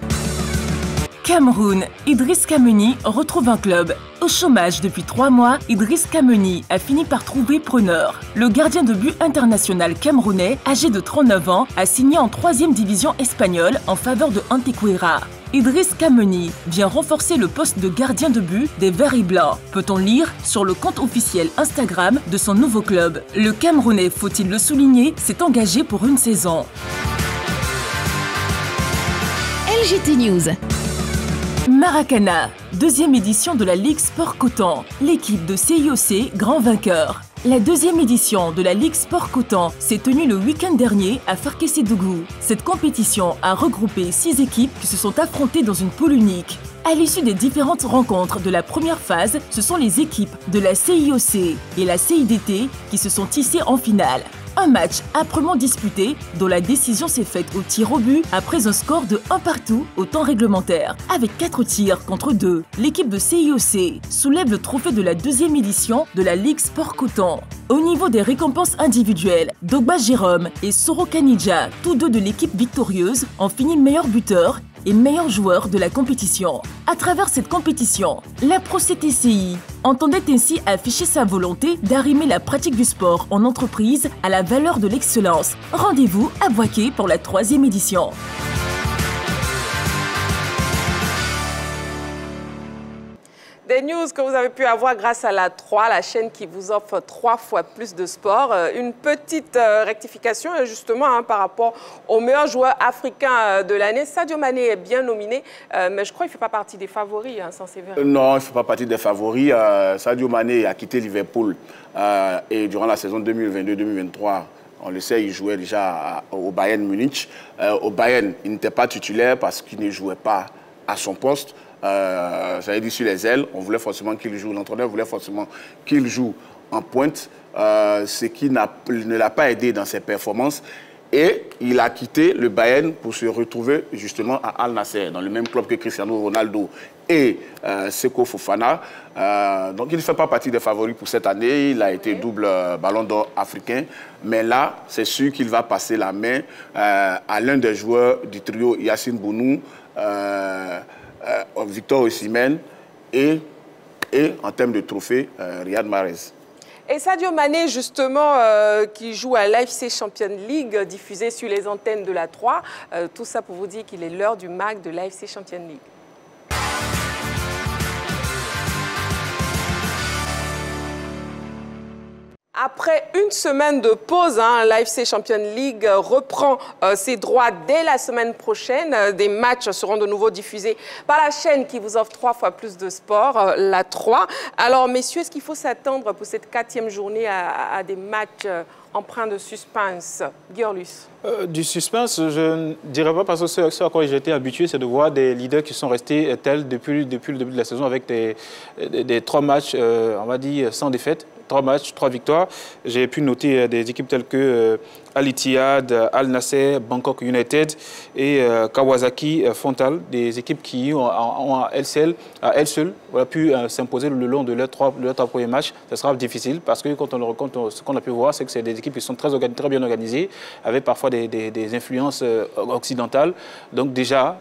Cameroun, Idriss Kameni retrouve un club. Au chômage depuis 3 mois, Idriss Kameni a fini par trouver preneur. Le gardien de but international camerounais, âgé de 39 ans, a signé en 3e division espagnole en faveur de Antequera. Idriss Kameni vient renforcer le poste de gardien de but des Verts et Blancs, peut-on lire sur le compte officiel Instagram de son nouveau club. Le Camerounais, faut-il le souligner, s'est engagé pour une saison. LGT News. Maracana, 2e édition de la Ligue Sport Coton. L'équipe de CIOC, grand vainqueur. La 2e édition de la Ligue Sport Coton s'est tenue le week-end dernier à Farkessédougou. Cette compétition a regroupé 6 équipes qui se sont affrontées dans une poule unique. À l'issue des différentes rencontres de la première phase, ce sont les équipes de la CIOC et la CIDT qui se sont tissées en finale. Un match âprement disputé dont la décision s'est faite au tir au but après un score de 1 partout au temps réglementaire. Avec 4 tirs contre 2, l'équipe de CIOC soulève le trophée de la 2e édition de la Ligue Sport Coton. Au niveau des récompenses individuelles, Dogba Jérôme et Soro Kanidja, tous deux de l'équipe victorieuse, ont fini meilleur buteur et meilleur joueur de la compétition. À travers cette compétition, la Pro CTCI entendait ainsi afficher sa volonté d'arrimer la pratique du sport en entreprise à la valeur de l'excellence. Rendez-vous à Boaké pour la 3e édition. Des news que vous avez pu avoir grâce à la 3, la chaîne qui vous offre 3 fois plus de sport. Une petite rectification justement par rapport au meilleur joueur africain de l'année. Sadio Mané est bien nominé, mais je crois qu'il ne fait pas partie des favoris, sans sévère. Non, il ne fait pas partie des favoris. Sadio Mané a quitté Liverpool et durant la saison 2022-2023, on le sait, il jouait déjà au Bayern Munich. Au Bayern, il n'était pas titulaire parce qu'il ne jouait pas à son poste. Ça veut dire sur les ailes, on voulait forcément qu'il joue, l'entraîneur voulait forcément qu'il joue en pointe, ce qui ne l'a pas aidé dans ses performances. Et il a quitté le Bayern pour se retrouver justement à Al Nassr, dans le même club que Cristiano Ronaldo et Seko Fofana. Donc il ne fait pas partie des favoris pour cette année. Il a été double ballon d'or africain. Mais là, c'est sûr qu'il va passer la main à l'un des joueurs du trio Yacine Bounou, Victor Osimhen et en termes de trophées, Riyad Mahrez. Et Sadio Mané, justement, qui joue à l'AFC Champions League, diffusé sur les antennes de la 3. Tout ça pour vous dire qu'il est l'heure du MAC de l'AFC Champions League. Après une semaine de pause, l'AFC Champions League reprend ses droits dès la semaine prochaine. Des matchs seront de nouveau diffusés par la chaîne qui vous offre 3 fois plus de sport, la 3. Alors, messieurs, est-ce qu'il faut s'attendre pour cette 4e journée à des matchs empreint de suspense. Giorlus. Du suspense, je ne dirais pas, parce que ce à quoi j'ai été habitué, c'est de voir des leaders qui sont restés tels depuis le début de la saison avec des 3 matchs, on va dire, sans défaite. 3 matchs, 3 victoires. J'ai pu noter des équipes telles que Al Ittihad, Al Nasser, Bangkok United et Kawasaki Frontale, des équipes qui ont à elles seules pu s'imposer le long de leurs 3 premiers matchs. Ce sera difficile parce que ce qu'on a pu voir, c'est que c'est des équipes qui sont très bien organisées, avec parfois des influences occidentales. Donc déjà,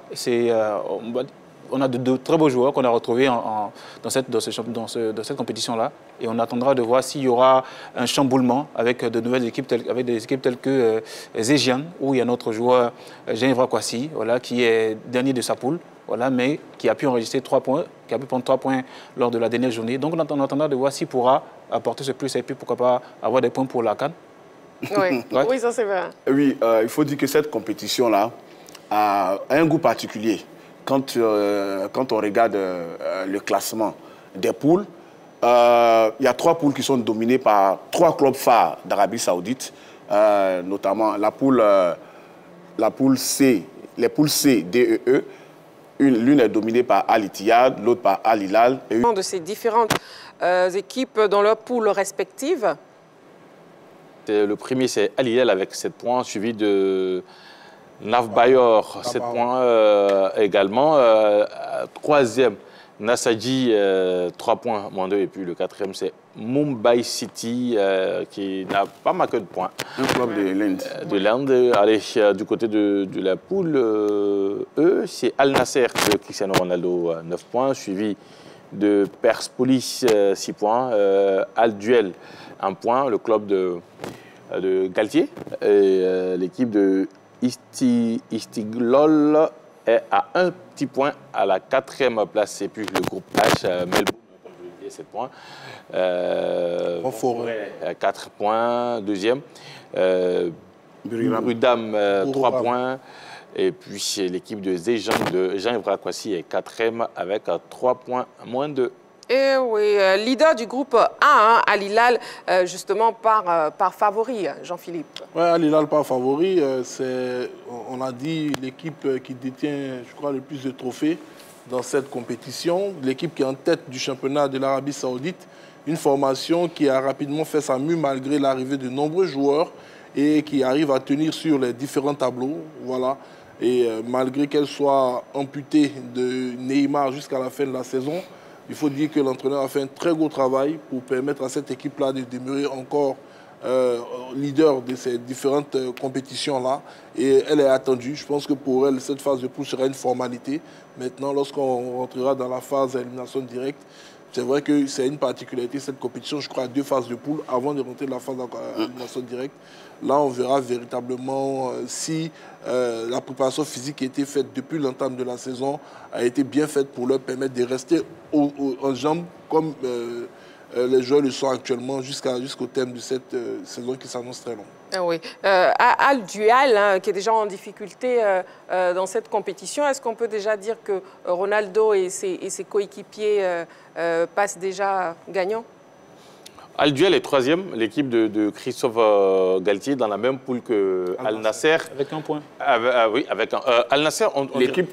on a de très beaux joueurs qu'on a retrouvés dans cette compétition-là. Et on attendra de voir s'il y aura un chamboulement avec de nouvelles équipes, avec des équipes telles que Zhejiang, où il y a notre joueur Jean-Yves Kwasi, qui est dernier de sa poule, mais qui a pu enregistrer 3 points, qui a pu prendre 3 points lors de la dernière journée. Donc on attendra de voir s'il pourra apporter ce plus et puis pourquoi pas avoir des points pour la CAN. Oui, oui, ça c'est vrai. Oui, il faut dire que cette compétition-là a un goût particulier. Quand on regarde le classement des poules, il y a 3 poules qui sont dominées par 3 clubs phares d'Arabie Saoudite, notamment la poule C, les poules C, D, E, E. L'une est dominée par Al Ittihad, l'autre par Al Hilal. De ces différentes équipes dans leurs poules respectives. Le premier, c'est Al Hilal avec 7 points, suivi de Naf Bayor, 7 points également. 3e, Nasaji, 3 points, moins 2. Et puis le 4e, c'est Mumbai City, qui n'a pas marqué de points. Un club de l'Inde. De l'Inde. Allez, du côté de la poule E, c'est Al Nasser de Cristiano Ronaldo, 9 points, suivi de Persepolis, 6 points. Al Duel, 1 point, le club de Galtier. Et l'équipe de Istiglol est à 1 petit point à la 4e place. Et puis le groupe H, Melbourne, comme je l'ai dit, 7 points. 4 points, 2e. Brudam, 3 points. Et puis c'est l'équipe de Zhejiang de Jean-Yves Kwasi est 4e avec 3 points, moins 2. Et oui, leader du groupe A, Al Hilal, justement par favori, Jean-Philippe. Oui, Al Hilal par favori, on a dit l'équipe qui détient, je crois, le plus de trophées dans cette compétition. L'équipe qui est en tête du championnat de l'Arabie Saoudite. Une formation qui a rapidement fait sa mue malgré l'arrivée de nombreux joueurs et qui arrive à tenir sur les différents tableaux. Voilà. Et malgré qu'elle soit amputée de Neymar jusqu'à la fin de la saison, il faut dire que l'entraîneur a fait un très gros travail pour permettre à cette équipe-là de demeurer encore leader de ces différentes compétitions-là. Et elle est attendue. Je pense que pour elle, cette phase de poule sera une formalité. Maintenant, lorsqu'on rentrera dans la phase d'élimination directe, c'est vrai que c'est une particularité, cette compétition, je crois, à 2 phases de poule avant de rentrer dans la phase d'élimination directe. Là, on verra véritablement si la préparation physique qui a été faite depuis l'entame de la saison a été bien faite pour leur permettre de rester en jambes comme les joueurs le sont actuellement jusqu'au terme de cette saison qui s'annonce très longue. Ah oui. Al Dual, qui est déjà en difficulté dans cette compétition, est-ce qu'on peut déjà dire que Ronaldo et ses coéquipiers passent déjà gagnants? Al Duel est 3e, l'équipe de Christophe Galtier, dans la même poule que Al Nasser. Avec 1 point. Oui, avec Al Nasser.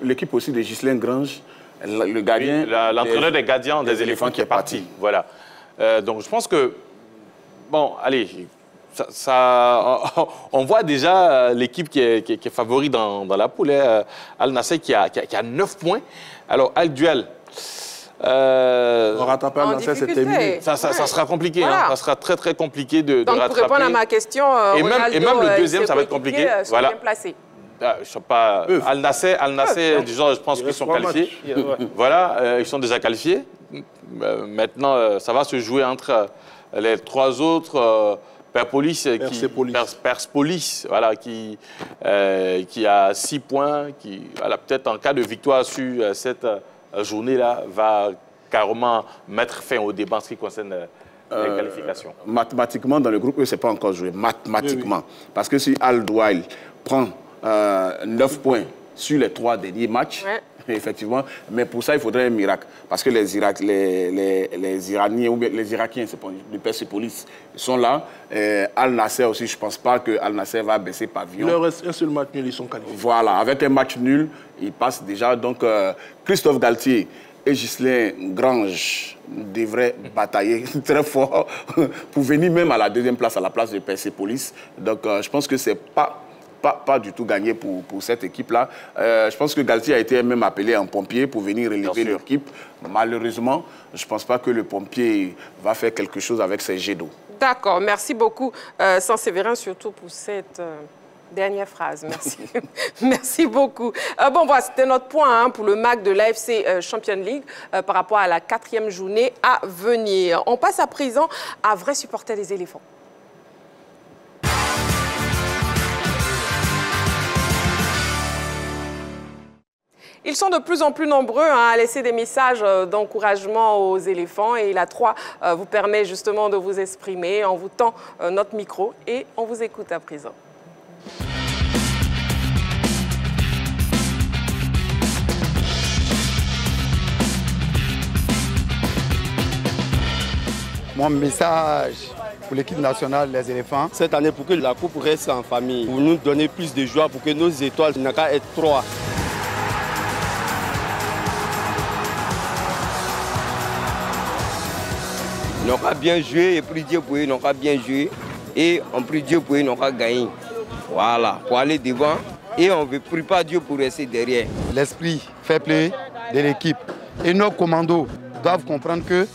L'équipe aussi de Ghislain Grange, le gardien. Oui, l'entraîneur des gardiens des éléphants qui est parti. Voilà. Donc je pense que, bon, allez, on voit déjà l'équipe qui est favori dans la poule. Al Nasser qui a 9 points. Alors Al Duel. On rattrape Al Nasser, c'est terminé. Ça sera compliqué, voilà. Ça sera très très compliqué de rattraper. Pour répondre à ma question, et même le deuxième, ça va être compliqué. Voilà. Bien placés. Je sais pas. Al Nasser, disons, je pense qu'ils sont qualifiés. Voilà, ils sont déjà qualifiés. Maintenant, ça va se jouer entre les 3 autres. Persepolis, voilà, qui a 6 points, qui, voilà, peut-être en cas de victoire sur cette journée-là, va carrément mettre fin au débat en ce qui concerne les qualifications. Mathématiquement, dans le groupe, ce n'est pas encore joué. Mathématiquement. Oui. Parce que si Al Dual prend 9 points sur les 3 derniers matchs, effectivement. Mais pour ça, il faudrait un miracle. Parce que les Iraniens, ou bien les Irakiens de Persépolis sont là. Al Nasser aussi, je ne pense pas que Al Nasser va baisser pavillon. Il leur reste un seul match nul, ils sont qualifiés. Voilà, avec un match nul, ils passent déjà. Donc, Christophe Galtier et Ghislain Grange devraient batailler très fort pour venir même à la deuxième place, à la place de Persépolis. Donc, je pense que ce n'est pas du tout gagné pour cette équipe-là. Je pense que Galtier a été même appelé en pompier pour venir relever l'équipe. Malheureusement, je ne pense pas que le pompier va faire quelque chose avec ses jets d'eau. D'accord, merci beaucoup, Saint-Séverin, surtout pour cette dernière phrase. Merci. Merci beaucoup. Bon, voilà, c'était notre point pour le match de l'AFC Champions League par rapport à la 4e journée à venir. On passe à présent à Vrai supporter des éléphants. Ils sont de plus en plus nombreux à laisser des messages d'encouragement aux éléphants et la 3 vous permet justement de vous exprimer. On vous tend notre micro et on vous écoute à présent. Mon message pour l'équipe nationale des éléphants, cette année, pour que la coupe reste en famille, pour nous donner plus de joie, pour que nos étoiles n'aient qu'à être 3. Ils n'ont qu'à bien jouer et prie Dieu pour eux, ils n'ont qu'à bien jouer. Et on prie Dieu pour eux, ils n'ont qu'à gagner. Voilà, pour aller devant. Et on ne prie pas Dieu pour rester derrière. L'esprit fair play de l'équipe et nos commandos doivent comprendre que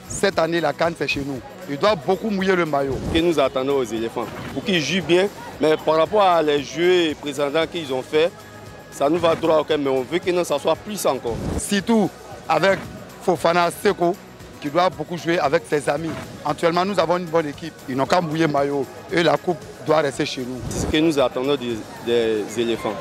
cette année, la CAN, c'est chez nous. Ils doivent beaucoup mouiller le maillot. Que nous attendons aux éléphants, pour qu'ils jouent bien. Mais par rapport à les jeux précédents qu'ils ont fait, ça nous va droit au cœur, mais on veut que ça soit plus encore. Surtout avec Fofana Seko, qui doit beaucoup jouer avec ses amis. Actuellement, nous avons une bonne équipe. Ils n'ont qu'à mouiller le maillot. Et la coupe doit rester chez nous. C'est ce que nous attendons des éléphants.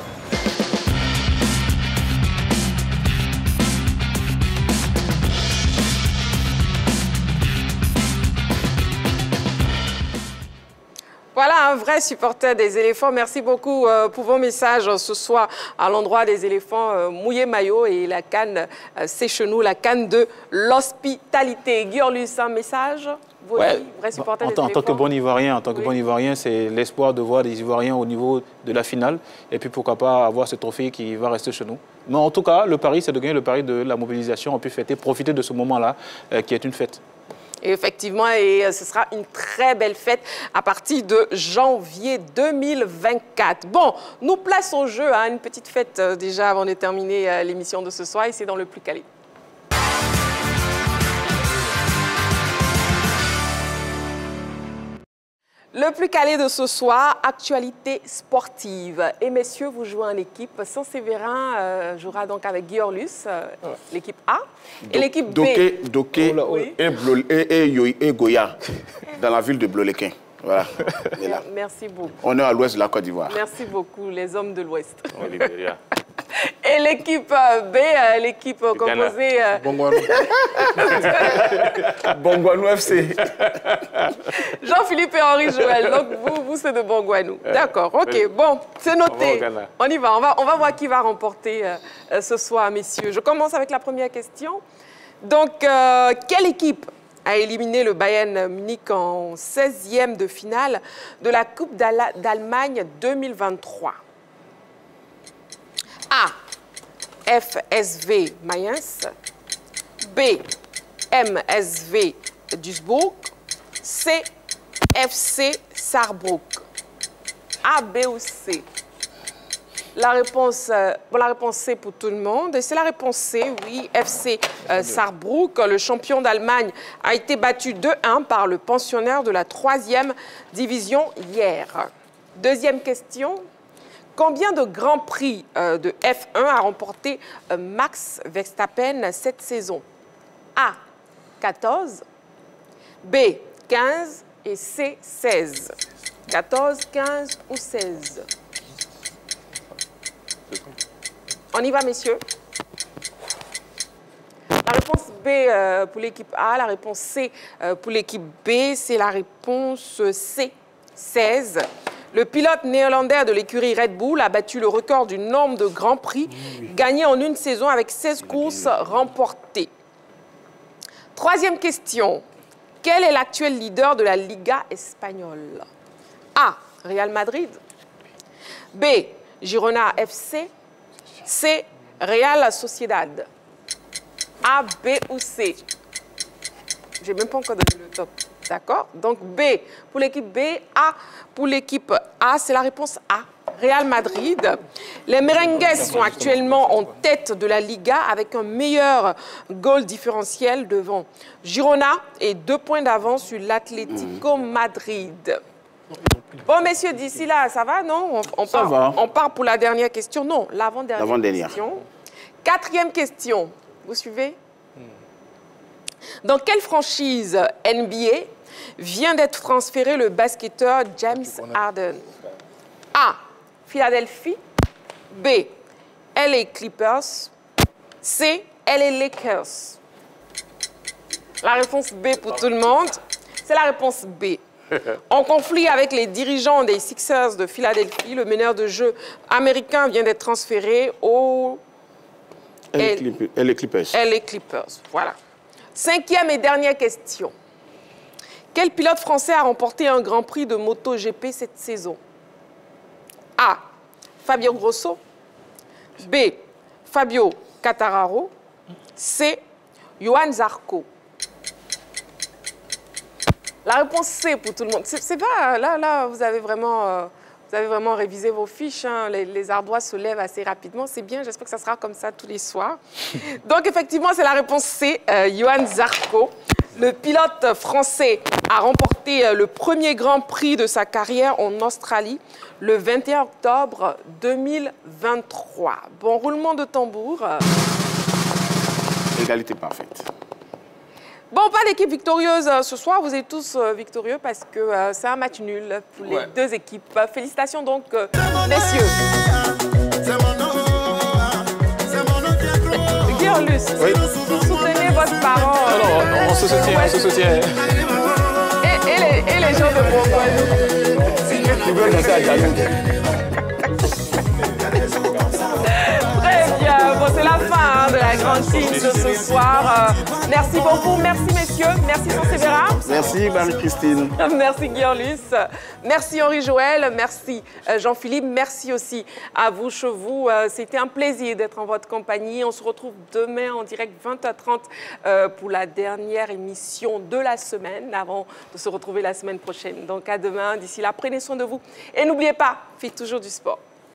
Voilà un vrai supporter des éléphants. Merci beaucoup pour vos messages ce soir à l'endroit des éléphants mouillés maillot et la canne c'est chez nous, la canne de l'hospitalité. Guillaume, un message Ouais. Vrai supporter des en éléphants. tant que bon Ivoirien, c'est l'espoir de voir des Ivoiriens au niveau de la finale. Et puis pourquoi pas avoir ce trophée qui va rester chez nous. Mais en tout cas, le pari, c'est de gagner le pari de la mobilisation. On peut profiter de ce moment-là qui est une fête. Et effectivement, et ce sera une très belle fête à partir de janvier 2024. Bon, nous place au jeu une petite fête déjà avant de terminer l'émission de ce soir et c'est dans le plus calé. Le plus calé de ce soir, actualité sportive. Et messieurs, vous jouez en équipe. Saint-Séverin jouera donc avec Guiorlus, l'équipe A. Et l'équipe B. Doké et Goya, dans la ville de Blolequin. Voilà. Merci beaucoup. On est à l'ouest de la Côte d'Ivoire. Merci beaucoup, les hommes de l'ouest. Et l'équipe B, l'équipe composée... Bongouanou FC. Jean-Philippe et Henri Joël. Donc, vous c'est de Bongouanou. D'accord, ok. Bon, c'est noté. On y va. On va voir qui va remporter ce soir, messieurs. Je commence avec la première question. Donc, quelle équipe a éliminé le Bayern Munich en 16e de finale de la Coupe d'Allemagne 2023? A. FSV Mayence. B. MSV Duisburg. C. FC Saarbrück. A, B ou C? La réponse C pour tout le monde. Et c'est la réponse C, oui. FC Saarbrück, le champion d'Allemagne, a été battu 2-1 par le pensionnaire de la 3e division hier. Deuxième question. Combien de grands prix de F1 a remporté Max Verstappen cette saison? A, 14, B, 15 et C, 16. 14, 15 ou 16? On y va, messieurs. La réponse B pour l'équipe A, la réponse C pour l'équipe B, c'est la réponse C, 16. Le pilote néerlandais de l'écurie Red Bull a battu le record du nombre de grands prix gagnés en une saison avec 16 courses remportées. Troisième question. Quel est l'actuel leader de la Liga espagnole? A. Real Madrid. B. Girona FC. C. Real Sociedad. A, B ou C? Je n'ai même pas encore donné le top. D'accord? Donc B pour l'équipe B, A pour l'équipe A. C'est la réponse A. Real Madrid. Les Merengues sont actuellement en tête de la Liga avec un meilleur goal différentiel devant Girona et 2 points d'avance sur l'Atlético Madrid. Bon, messieurs, d'ici là, ça va, non? On part pour la dernière question. Non, l'avant-dernière question. Quatrième question. Vous suivez? Dans quelle franchise NBA vient d'être transféré le basketteur James Harden? A. Philadelphie. B. LA Clippers. C. LA Lakers. La réponse B pour tout le monde, c'est la réponse B. En conflit avec les dirigeants des Sixers de Philadelphie, le meneur de jeu américain vient d'être transféré au LA Clippers. LA Clippers, voilà. Cinquième et dernière question. Quel pilote français a remporté un Grand Prix de MotoGP cette saison? A. Fabio Grosso. B. Fabio Quartararo. C. Johan Zarco. La réponse C pour tout le monde. C'est pas là, vous avez vraiment révisé vos fiches. Hein. Les ardois se lèvent assez rapidement. C'est bien. J'espère que ça sera comme ça tous les soirs. Donc effectivement, c'est la réponse C. Johan Zarco. Le pilote français a remporté le premier Grand Prix de sa carrière en Australie le 21 octobre 2023. Bon, roulement de tambour. Égalité parfaite. Bon, pas d'équipe victorieuse ce soir. Vous êtes tous victorieux parce que c'est un match nul pour les deux équipes. Félicitations donc, messieurs. Guirlus, soutenez votre parent. Non, on se soutient, on se soutient. Et les gens de Bourgogne. Ils veulent danser à Jaloux. Très bien. Bon, c'est la fin de la grande team de ce soir. Merci beaucoup. Merci, messieurs. Merci, Sansevera. Merci, Marie-Christine. Merci, Guirlus. Merci, Henri-Joël. Merci, Jean-Philippe. Merci aussi à vous, Chevaux. C'était un plaisir d'être en votre compagnie. On se retrouve demain en direct 20h30 pour la dernière émission de la semaine, avant de se retrouver la semaine prochaine. Donc, à demain. D'ici là, prenez soin de vous. Et n'oubliez pas, faites toujours du sport.